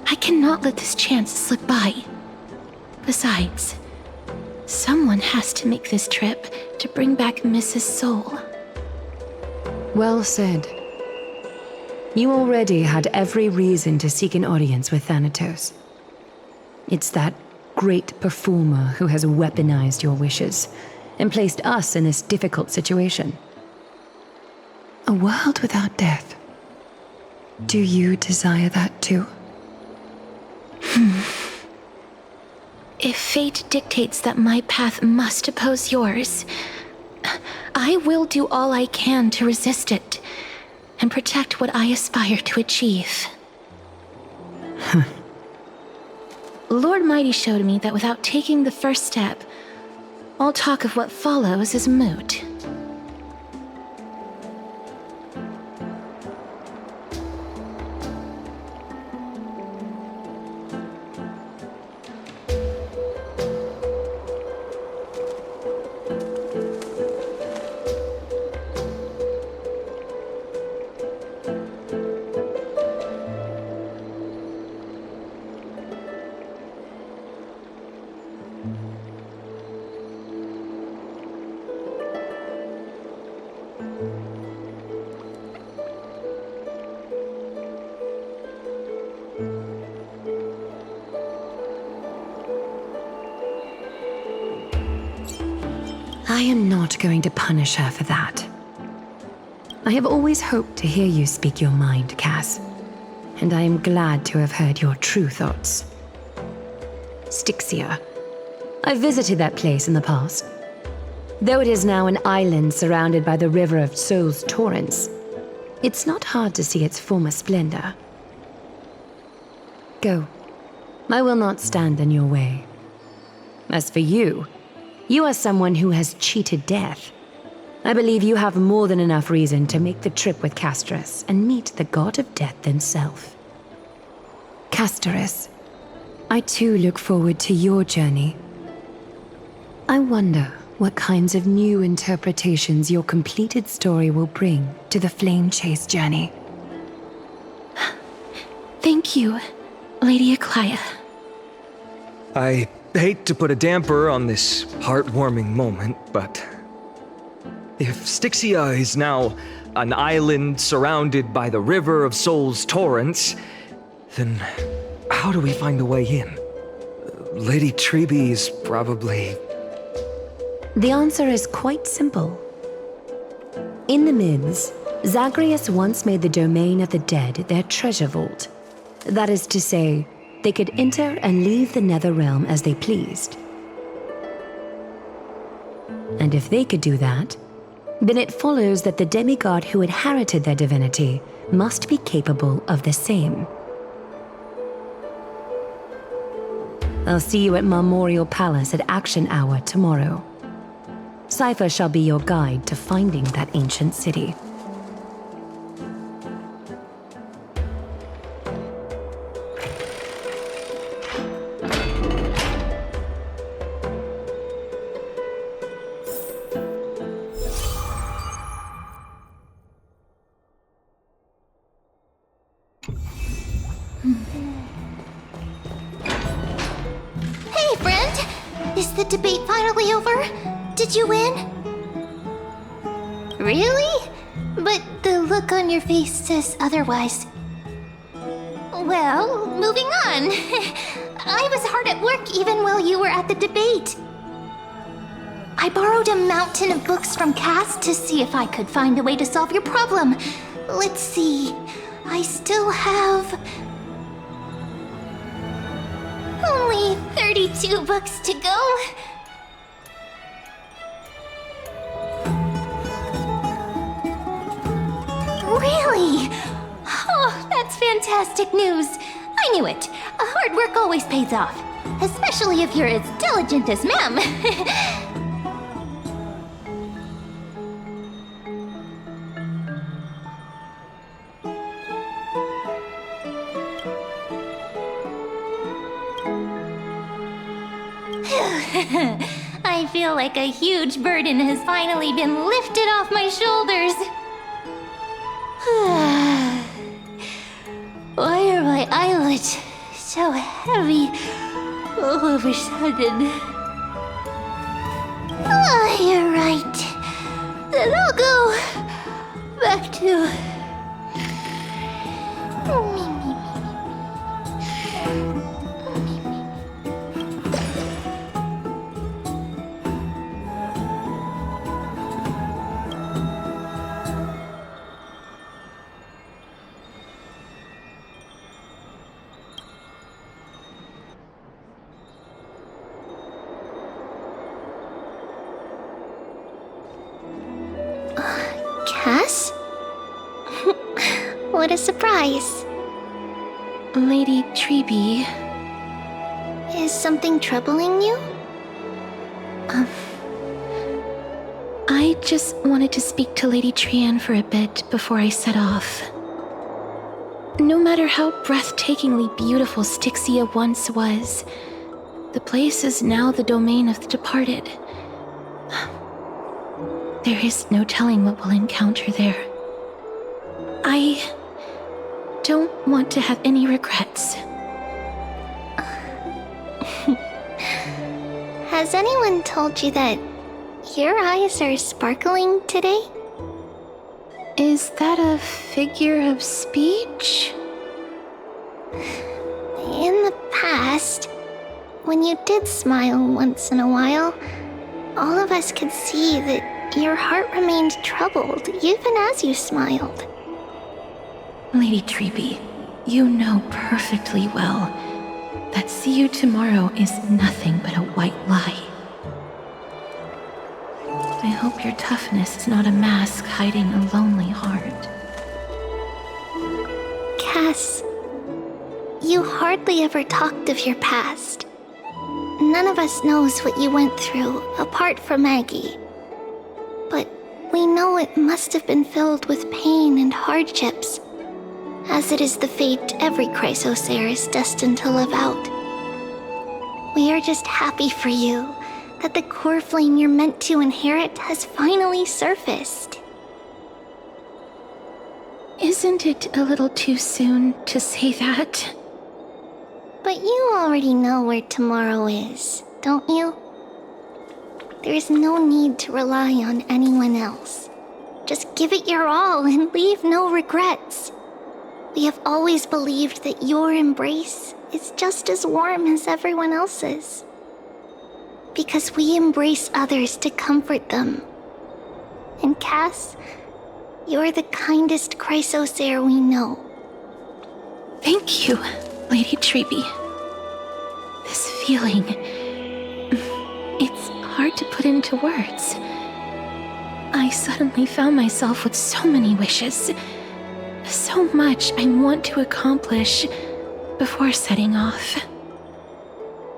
I cannot let this chance slip by. Besides, someone has to make this trip to bring back Mrs. Soul. Well said. You already had every reason to seek an audience with Thanatos. It's that great performer who has weaponized your wishes and placed us in this difficult situation. A world without death. Do you desire that too? If fate dictates that my path must oppose yours, I will do all I can to resist it and protect what I aspire to achieve. Lord Mighty showed me that without taking the first step, all talk of what follows is moot. I am not going to punish her for that. I have always hoped to hear you speak your mind, Cass, and I am glad to have heard your true thoughts. Styxia. I visited that place in the past. Though it is now an island surrounded by the river of Souls torrents, it's not hard to see its former splendor. Go. I will not stand in your way. As for you, you are someone who has cheated death. I believe you have more than enough reason to make the trip with Castorus and meet the god of death himself. Castorus, I too look forward to your journey. I wonder what kinds of new interpretations your completed story will bring to the Flame Chase journey. Thank you, Lady Aglaia. I hate to put a damper on this heartwarming moment, but if Styxia is now an island surrounded by the river of Souls torrents, then how do we find a way in? Lady Treeby is probably... The answer is quite simple. In the myths, Zagreus once made the domain of the dead their treasure vault. That is to say, they could enter and leave the Nether Realm as they pleased. And if they could do that, then it follows that the demigod who inherited their divinity must be capable of the same. I'll see you at Marmorial Palace at Action Hour tomorrow. Cypher shall be your guide to finding that ancient city. Hey, friend! Is the debate finally over? Did you win? Really? But the look on your face says otherwise. Well, moving on. I was hard at work even while you were at the debate. I borrowed a mountain of books from Cass to see if I could find a way to solve your problem. Let's see. I still have... only 32 books to go. Really? Oh, that's fantastic news. I knew it. Hard work always pays off. Especially if you're as diligent as Ma'am. I feel like a huge burden has finally been lifted off my shoulders. Why are my eyelids so heavy all of a sudden? You're right. Then I'll go back to... Cass? What a surprise. Lady Treeby. Is something troubling you? I just wanted to speak to Lady Trian for a bit before I set off. No matter how breathtakingly beautiful Styxia once was, the place is now the domain of the departed. There is no telling what we'll encounter there. I don't want to have any regrets. Has anyone told you that your eyes are sparkling today? Is that a figure of speech? In the past, when you did smile once in a while, all of us could see that your heart remained troubled even as you smiled. Lady Treeby, you know perfectly well that see you tomorrow is nothing but a white lie. I hope your toughness is not a mask hiding a lonely heart. Cass, you hardly ever talked of your past. None of us knows what you went through apart from Maggie. But we know it must have been filled with pain and hardships, as it is the fate every Chrysosaur is destined to live out. We are just happy for you that the core flame you're meant to inherit has finally surfaced. Isn't it a little too soon to say that? But you already know where tomorrow is, don't you? There is no need to rely on anyone else. Just give it your all and leave no regrets. We have always believed that your embrace is just as warm as everyone else's. Because we embrace others to comfort them. And Cass, you're the kindest Chrysosaur we know. Thank you, Lady Treeby. This feeling... it's hard to put into words. I suddenly found myself with so many wishes. So much I want to accomplish before setting off.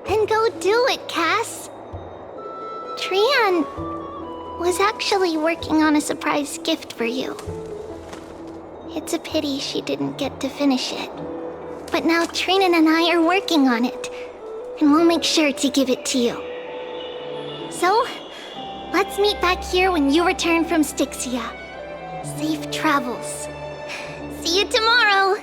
Then go do it, Cass. Trian was actually working on a surprise gift for you. It's a pity she didn't get to finish it. But now Trinan and I are working on it, and we'll make sure to give it to you. So, let's meet back here when you return from Styxia. Safe travels. See you tomorrow!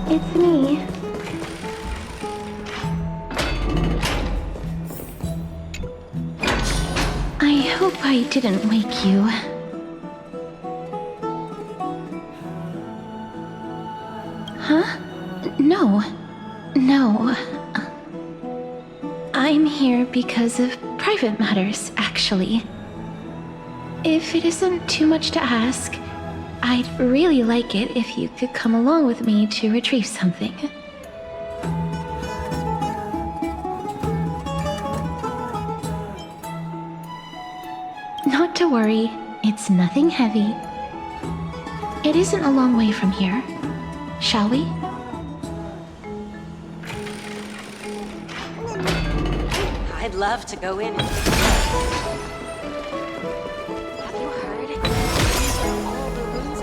It's me. I hope I didn't wake you. Huh? No. I'm here because of private matters, actually. If it isn't too much to ask, I'd really like it if you could come along with me to retrieve something. Not to worry, it's nothing heavy. It isn't a long way from here. Shall we? love to go in. Have you heard? These are all the runes.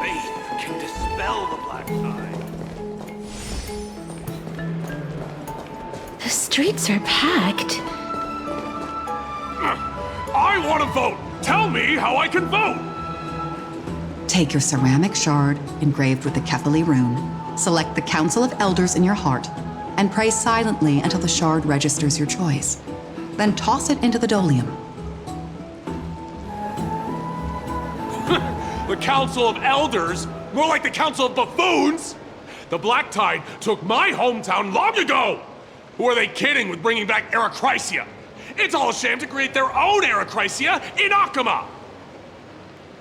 Faith can dispel the black side. The streets are packed. I want to vote! Tell me how I can vote! Take your ceramic shard engraved with the Kefali rune, select the Council of Elders in your heart, and pray silently until the shard registers your choice. Then toss it into the Dolium. The Council of Elders? More like the Council of Buffoons! The Black Tide took my hometown long ago! Who are they kidding with bringing back Eracrysia? It's all a sham to create their own Eracrysia in Akama!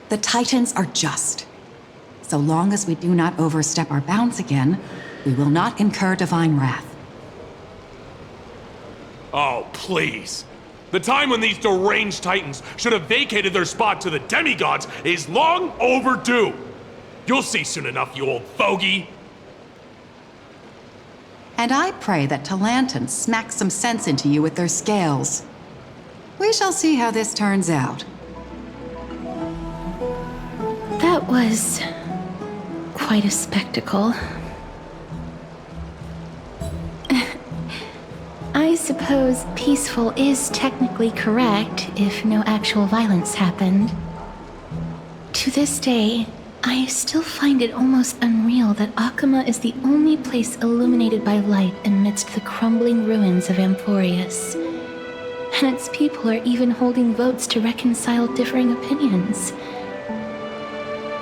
The Titans are just. So long as we do not overstep our bounds again, we will not incur divine wrath. Oh, please. The time when these deranged Titans should have vacated their spot to the demigods is long overdue. You'll see soon enough, you old fogey. And I pray that Talanton smacks some sense into you with their scales. We shall see how this turns out. That was quite a spectacle. I suppose peaceful is technically correct if no actual violence happened. To this day, I still find it almost unreal that Akama is the only place illuminated by light amidst the crumbling ruins of Amphorius. And its people are even holding votes to reconcile differing opinions.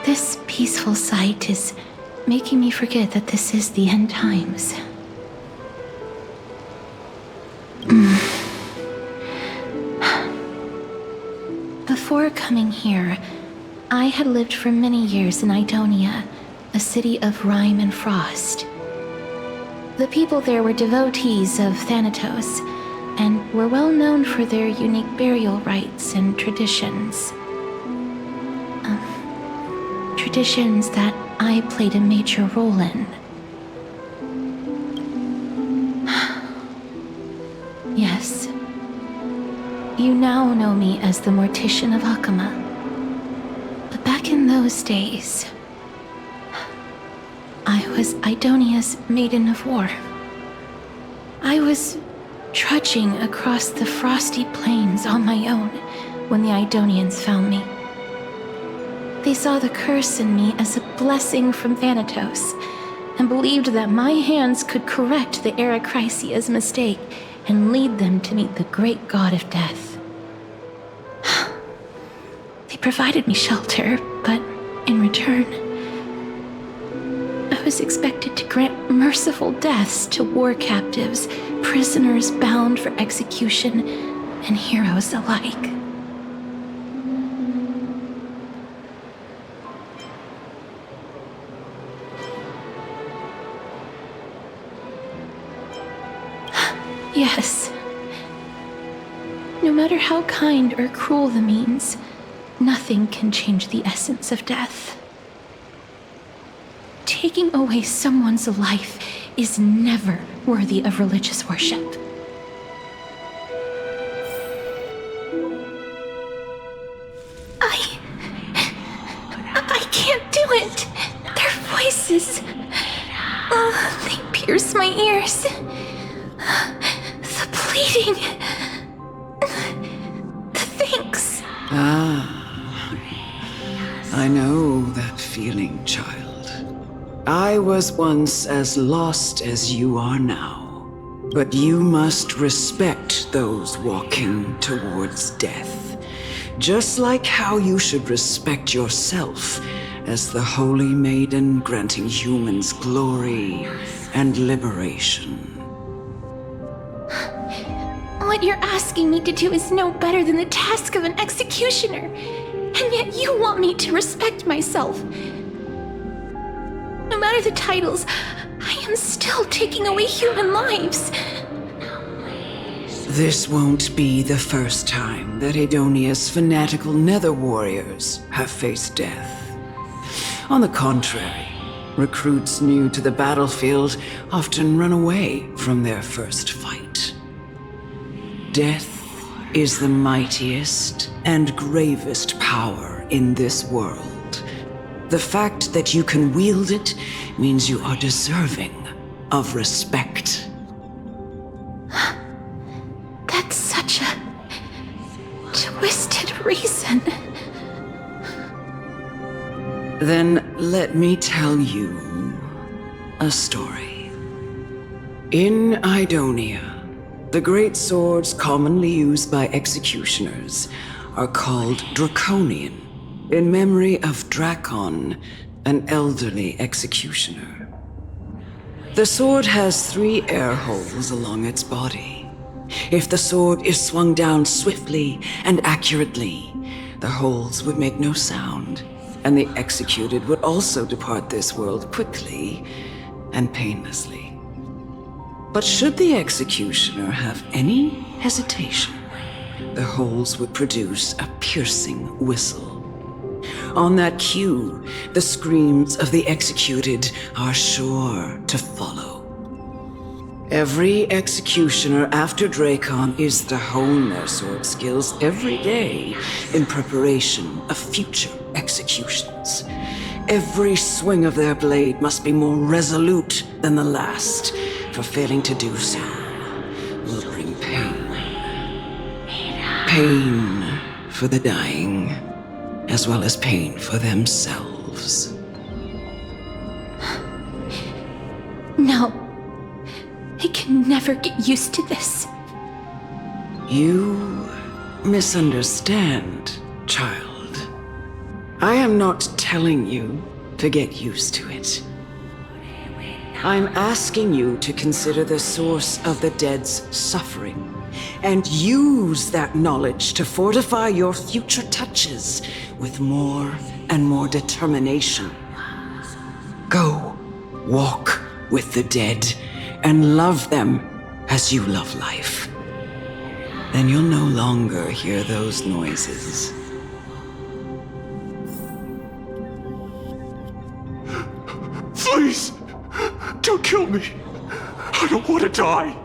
This peaceful sight is making me forget that this is the end times. Before coming here, I had lived for many years in Idonia, a city of rime and frost. The people there were devotees of Thanatos, and were well known for their unique burial rites and traditions. Traditions that I played a major role in. Yes. You now know me as the Mortician of Akama. But back in those days, I was Idonia's Maiden of War. I was trudging across the frosty plains on my own when the Idonians found me. They saw the curse in me as a blessing from Thanatos, and believed that my hands could correct the Eracrysia's mistake and lead them to meet the great god of death. They provided me shelter, but in return, I was expected to grant merciful deaths to war captives, prisoners bound for execution, and heroes alike. Yes. No matter how kind or cruel the means, nothing can change the essence of death. Taking away someone's life is never worthy of religious worship. I can't do it. Their voices, they pierce my ears. The pleading. The thanks. I know that feeling, child. I was once as lost as you are now. But you must respect those walking towards death. Just like how you should respect yourself as the Holy Maiden granting humans glory and liberation. What you're asking me to do is no better than the task of an executioner. And yet you want me to respect myself. No matter the titles, I am still taking away human lives. This won't be the first time that Idonia's fanatical nether warriors have faced death. On the contrary, Recruits new to the battlefield often run away from their first fight. Death is the mightiest and gravest power in this world. The fact that you can wield it means you are deserving of respect. That's such a twisted reason. Then let me tell you a story. In Idonia, the great swords commonly used by executioners are called Draconian, in memory of Drakon, an elderly executioner. The sword has 3 air holes along its body. If the sword is swung down swiftly and accurately, the holes would make no sound, and the executed would also depart this world quickly and painlessly. But should the executioner have any hesitation, the holes would produce a piercing whistle. On that cue, the screams of the executed are sure to follow. Every executioner after Drakon is to hone their sword skills every day in preparation of future executions. Every swing of their blade must be more resolute than the last, for failing to do so will bring pain. Pain for the dying, as well as pain for themselves. No. I can never get used to this. You misunderstand, child. I am not telling you to get used to it. I'm asking you to consider the source of the dead's suffering and use that knowledge to fortify your future touches with more and more determination. Go, walk with the dead and love them as you love life. Then you'll no longer hear those noises. Please, don't kill me. I don't want to die.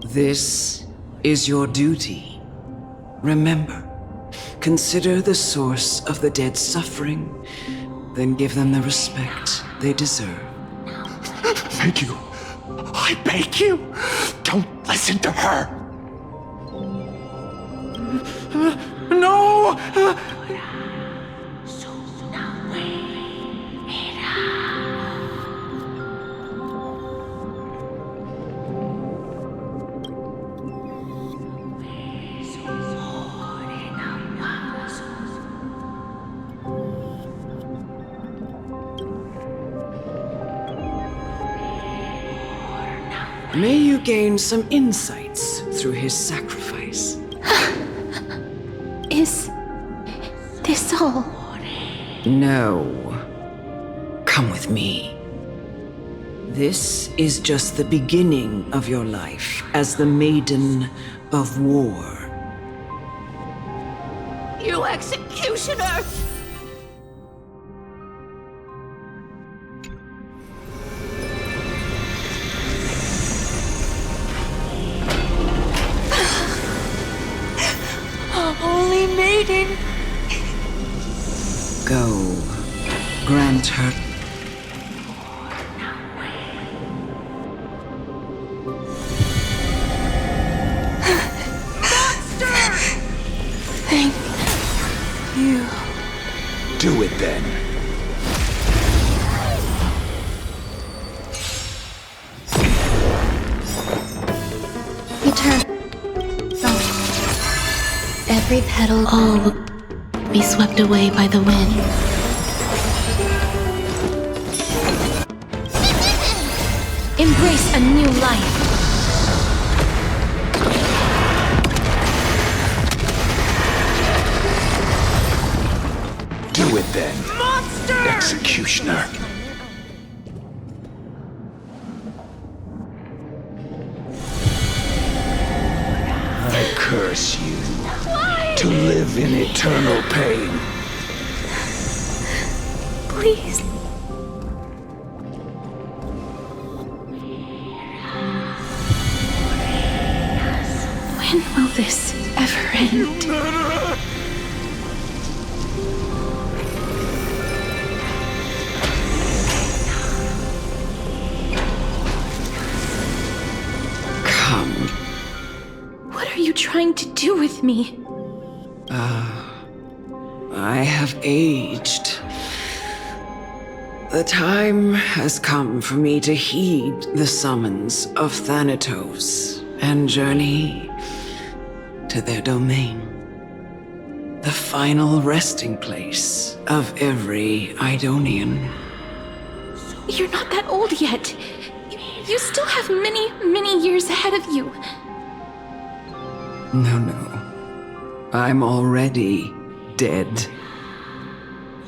This is your duty. Remember, consider the source of the dead's suffering, then give them the respect they deserve. Thank you. I beg you, don't listen to her. No! May you gain some insights through his sacrifice. Is this all? No. Come with me. This is just the beginning of your life as the Maiden of War. You executioner! Holy Maiden! Go. Grant her. Thank you. Do it then. Return. Every petal all will be swept away by the wind. Embrace a new life. Do it then. Monster! Executioner. I curse you to live in eternal pain Please. When will this ever end? Come. What are you trying to do with me? I have aged. The time has come for me to heed the summons of Thanatos and journey to their domain. The final resting place of every Idonian. You're not that old yet. You still have many, many years ahead of you. No. I'm already dead.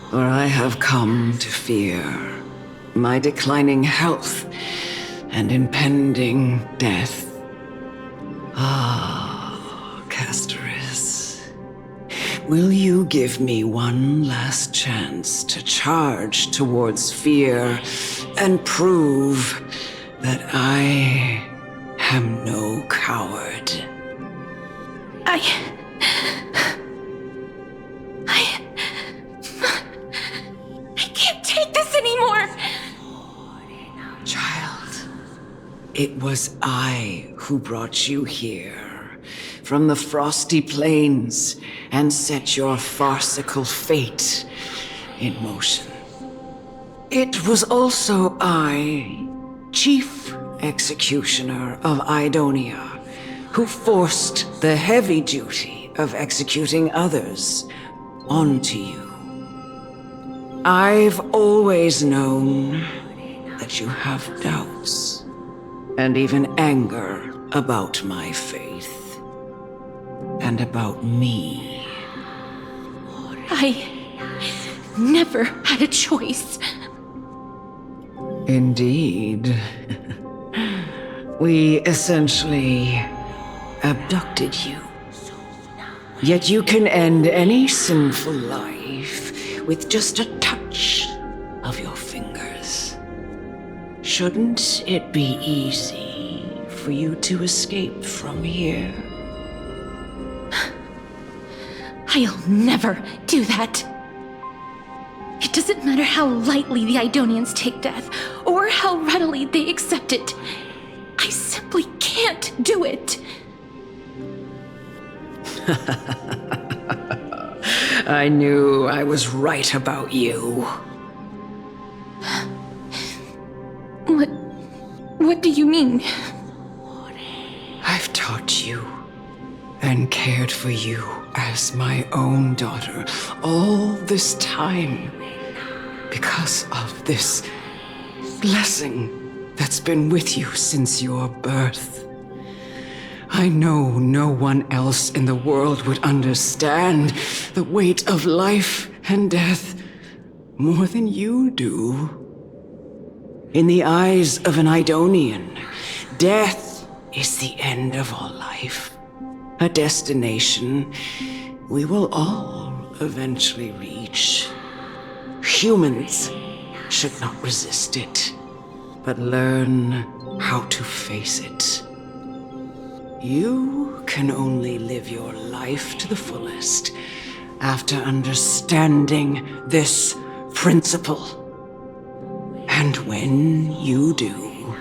For I have come to fear my declining health and impending death. Ah, Castoris. Will you give me one last chance to charge towards fear and prove that I am no coward? I can't take this anymore! Child, it was I who brought you here from the frosty plains and set your farcical fate in motion. It was also I, Chief Executioner of Idonia, who forced the heavy duty of executing others onto you. I've always known that you have doubts and even anger about my faith and about me. I never had a choice. Indeed. We essentially abducted you. Yet you can end any sinful life with just a touch of your fingers. Shouldn't it be easy for you to escape from here? I'll never do that. It doesn't matter how lightly the Idonians take death, or how readily they accept it. I simply can't do it. I knew I was right about you. What do you mean? I've taught you and cared for you as my own daughter all this time because of this blessing that's been with you since your birth. I know no one else in the world would understand the weight of life and death more than you do. In the eyes of an Idonian, death is the end of all life, a destination we will all eventually reach. Humans should not resist it, but learn how to face it. You can only live your life to the fullest after understanding this principle. And when you do,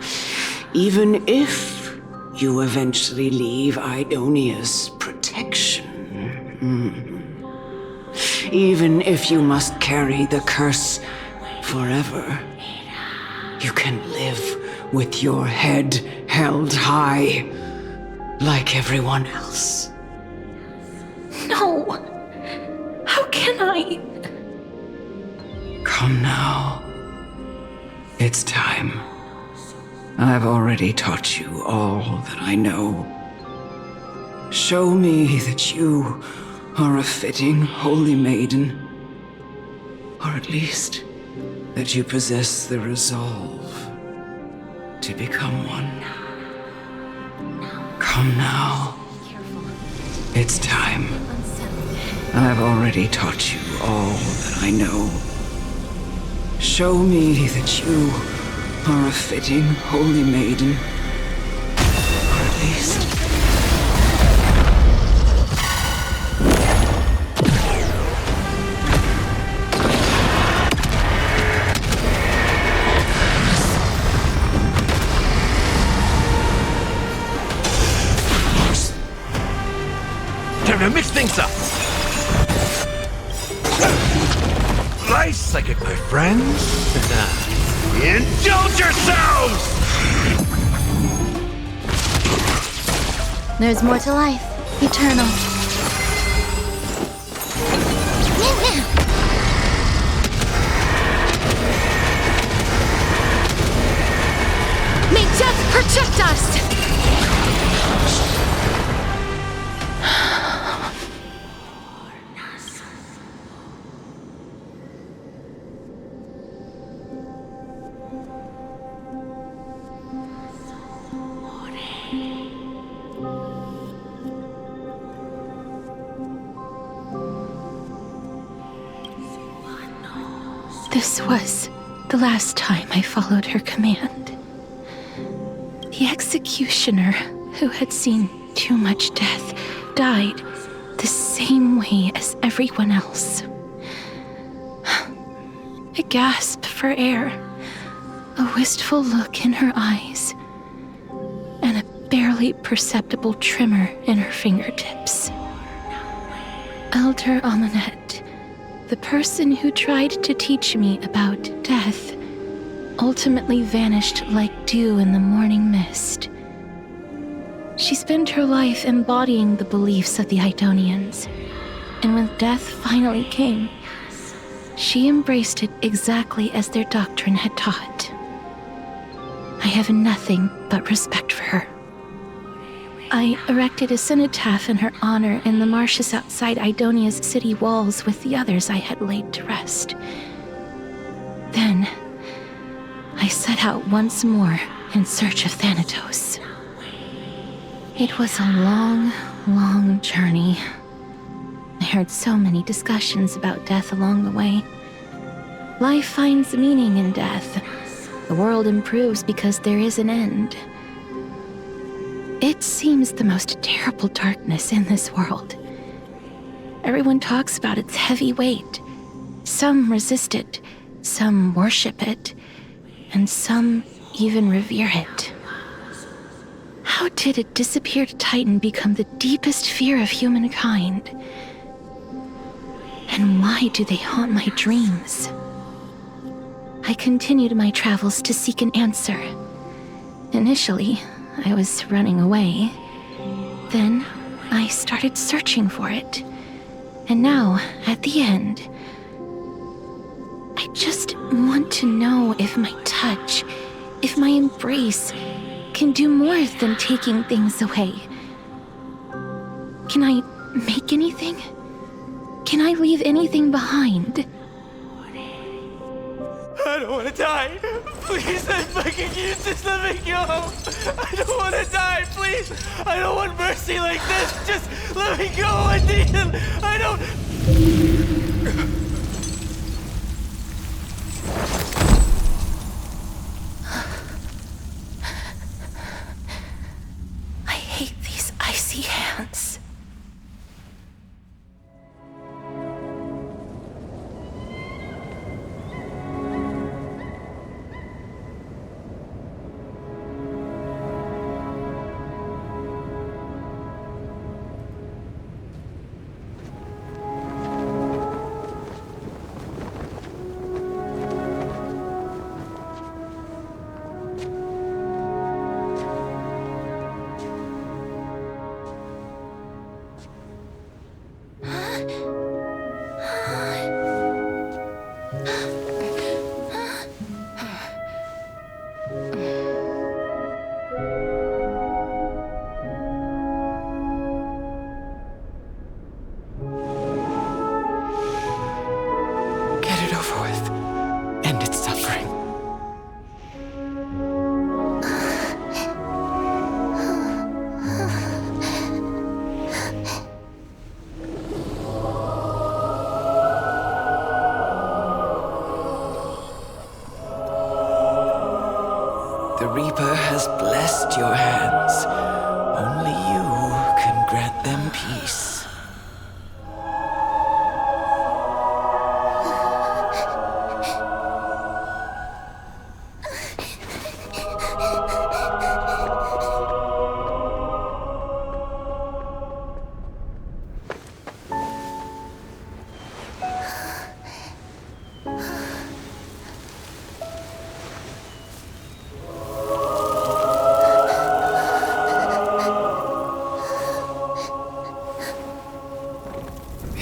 even if you eventually leave Idonia's protection, even if you must carry the curse forever, you can live with your head held high, like everyone else. No! How can I? Come now. It's time. I've already taught you all that I know. Show me that you are a fitting holy maiden, or at least that you possess the resolve to become one. Come now. It's time. I've already taught you all that I know. Show me that you are a fitting holy maiden. Or at least... Time to mix things up! Life psychic, my friends. Indulge yourselves! There's more to life. Eternal. May death protect us! This was the last time I followed her command. The executioner, who had seen too much death, died the same way as everyone else. A gasp for air, a wistful look in her eyes, and a barely perceptible tremor in her fingertips. Elder Amunet, the person who tried to teach me about death, ultimately vanished like dew in the morning mist. She spent her life embodying the beliefs of the Idonians, and when death finally came, she embraced it exactly as their doctrine had taught. I have nothing but respect for her. I erected a cenotaph in her honor in the marshes outside Idonia's city walls with the others I had laid to rest. Then, I set out once more in search of Thanatos. It was a long, long journey. I heard so many discussions about death along the way. Life finds meaning in death. The world improves because there is an end. It seems the most terrible darkness in this world. Everyone talks about its heavy weight. Some resist it, some worship it, and some even revere it. How did a disappeared titan become the deepest fear of humankind? And why do they haunt my dreams? I continued my travels to seek an answer. Initially, I was running away. Then, I started searching for it. And now, at the end, I just want to know if my touch, if my embrace, can do more than taking things away. Can I make anything? Can I leave anything behind? I don't want to die. Please, I'm begging you, just let me go. I don't want to die, please. I don't want mercy like this. Just let me go. I need him. I don't... I hate these icy hands. Reaper has blessed your hands. Only you can grant them peace.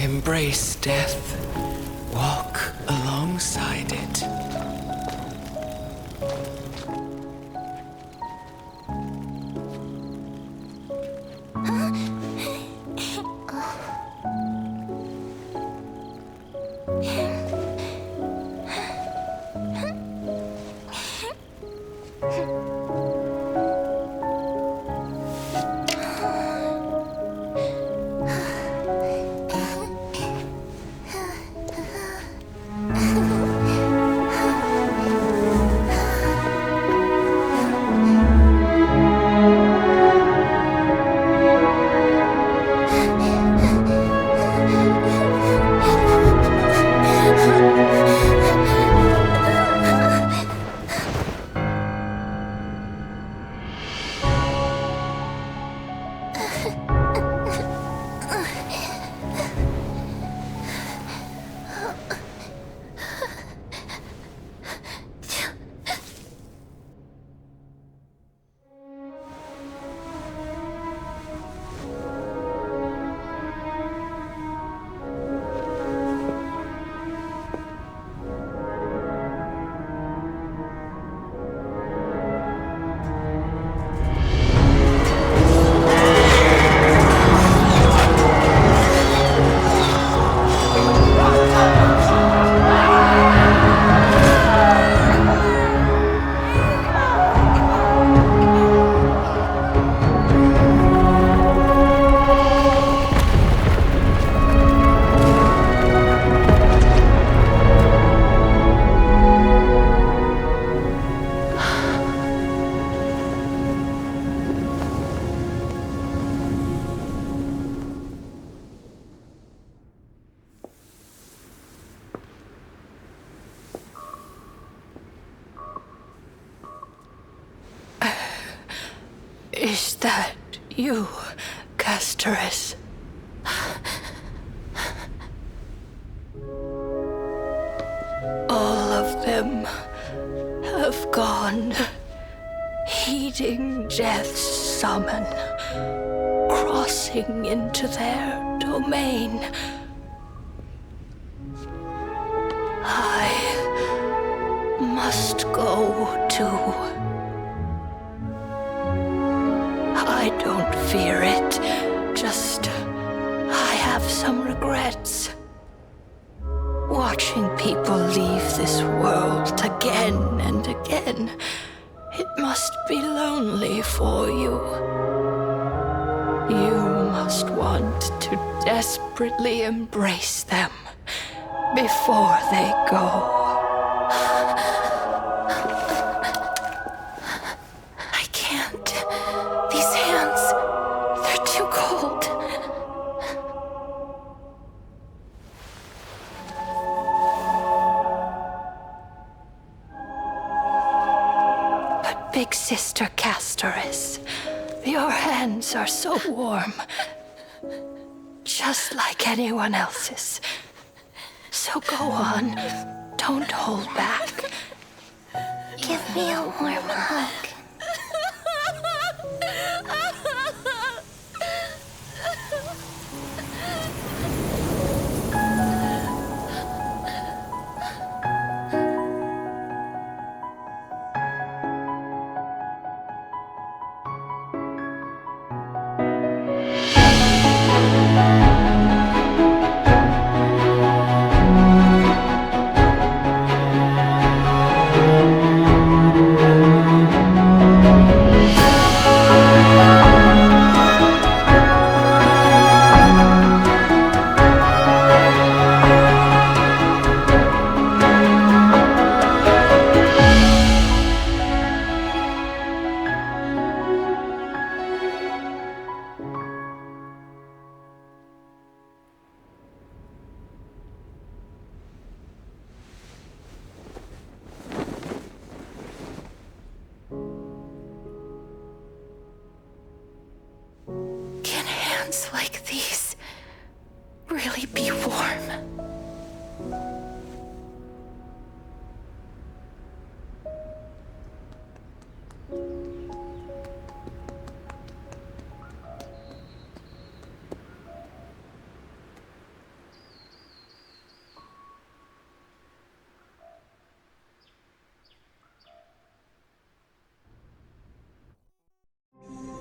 Embrace death. Walk alongside it. Is that you, Castoris? All of them have gone, heeding death's summon, crossing into their domain. I must go too. I don't fear it, just I have some regrets. Watching people leave this world again and again, it must be lonely for you. You must want to desperately embrace them before they go. I can't. These hands, they're too cold. But Big Sister Castoris, your hands are so warm. Just like anyone else's. So go on. Don't hold back. Give me a warm hug. moments like these really be warm?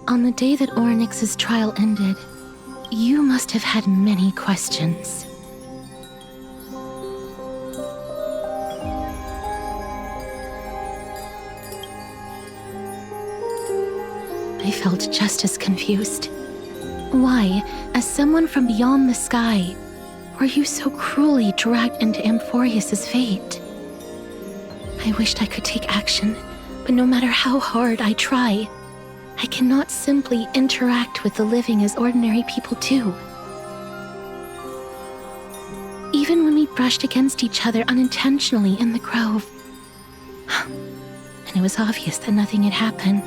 On the day that Ornyx's trial ended, you must have had many questions. I felt just as confused. Why, as someone from beyond the sky, were you so cruelly dragged into Amphorius's fate? I wished I could take action, but no matter how hard I try, I cannot simply interact with the living as ordinary people do. Even when we brushed against each other unintentionally in the grove, and it was obvious that nothing had happened.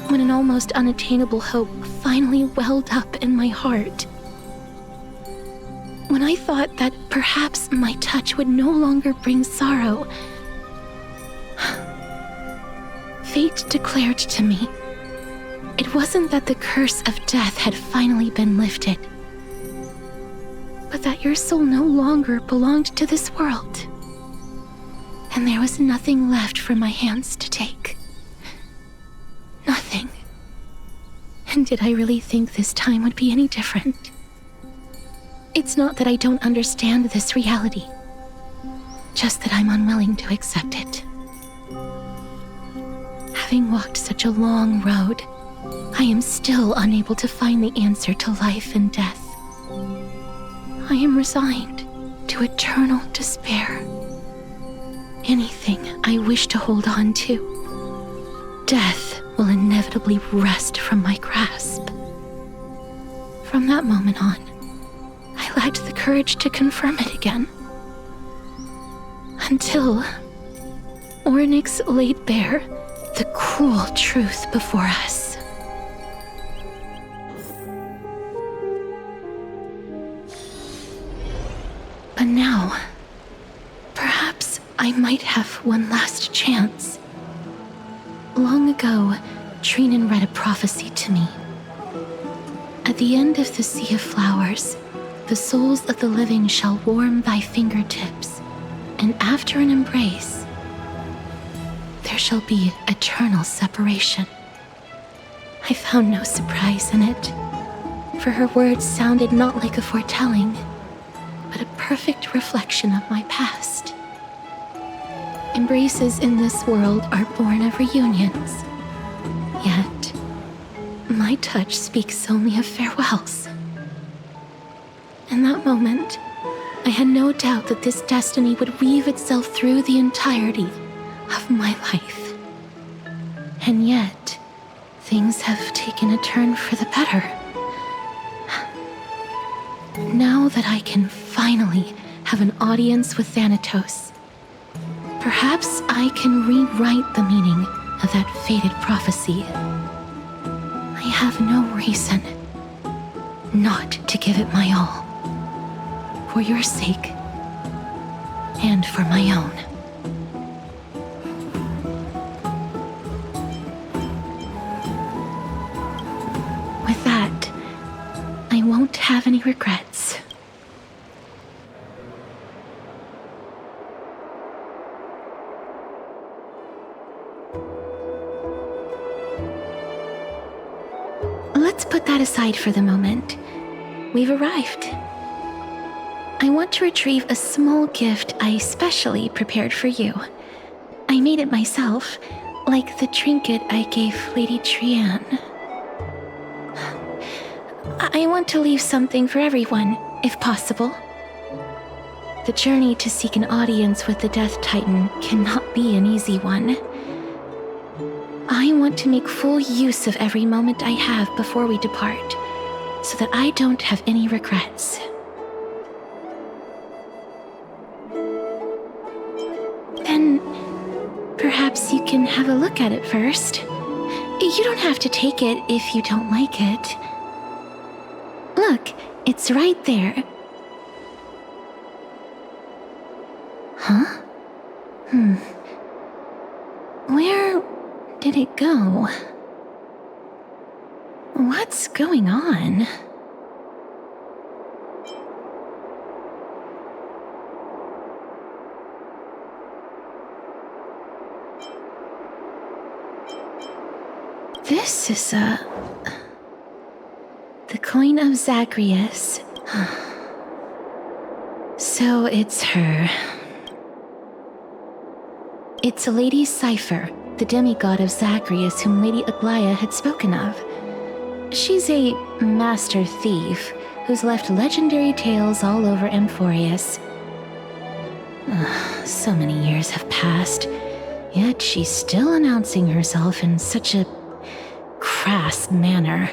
When an almost unattainable hope finally welled up in my heart. When I thought that perhaps my touch would no longer bring sorrow, fate declared to me, it wasn't that the curse of death had finally been lifted, but that your soul no longer belonged to this world, and there was nothing left for my hands to take. Nothing. And did I really think this time would be any different? It's not that I don't understand this reality, just that I'm unwilling to accept it. Having walked such a long road, I am still unable to find the answer to life and death. I am resigned to eternal despair. Anything I wish to hold on to, death will inevitably wrest from my grasp. From that moment on, I lacked the courage to confirm it again. Until Ornyx laid bare the cruel truth before us. But now, perhaps I might have one last chance. Long ago, Trinan read a prophecy to me. At the end of the Sea of Flowers, the souls of the living shall warm thy fingertips, and after an embrace, there shall be eternal separation. I found no surprise in it, for her words sounded not like a foretelling, but a perfect reflection of my past. Embraces in this world are born of reunions, yet my touch speaks only of farewells. In that moment, I had no doubt that this destiny would weave itself through the entirety of my life. And yet, things have taken a turn for the better. Now that I can finally have an audience with Thanatos, perhaps I can rewrite the meaning of that fated prophecy. I have no reason not to give it my all. For your sake, and for my own. With that, I won't have any regrets. Let's put that aside for the moment. We've arrived. I want to retrieve a small gift I specially prepared for you. I made it myself, like the trinket I gave Lady Trian. I want to leave something for everyone, if possible. The journey to seek an audience with the Death Titan cannot be an easy one. I want to make full use of every moment I have before we depart, so that I don't have any regrets. Then, perhaps you can have a look at it first. You don't have to take it if you don't like it. Look, it's right there. Huh? Where did it go? What's going on? This is the coin of Zagreus. So it's her. It's Lady Cypher, the demigod of Zagreus whom Lady Aglaia had spoken of. She's a master thief who's left legendary tales all over Amphorius. So many years have passed, yet she's still announcing herself in such a crass manner.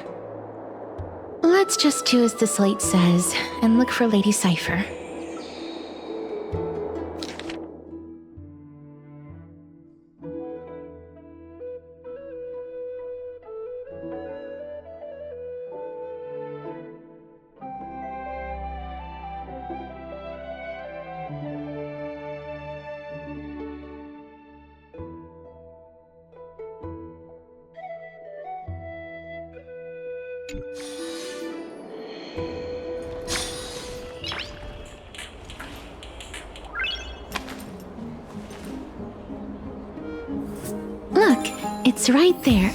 Let's just do as the slate says and look for Lady Cypher. Look, it's right there.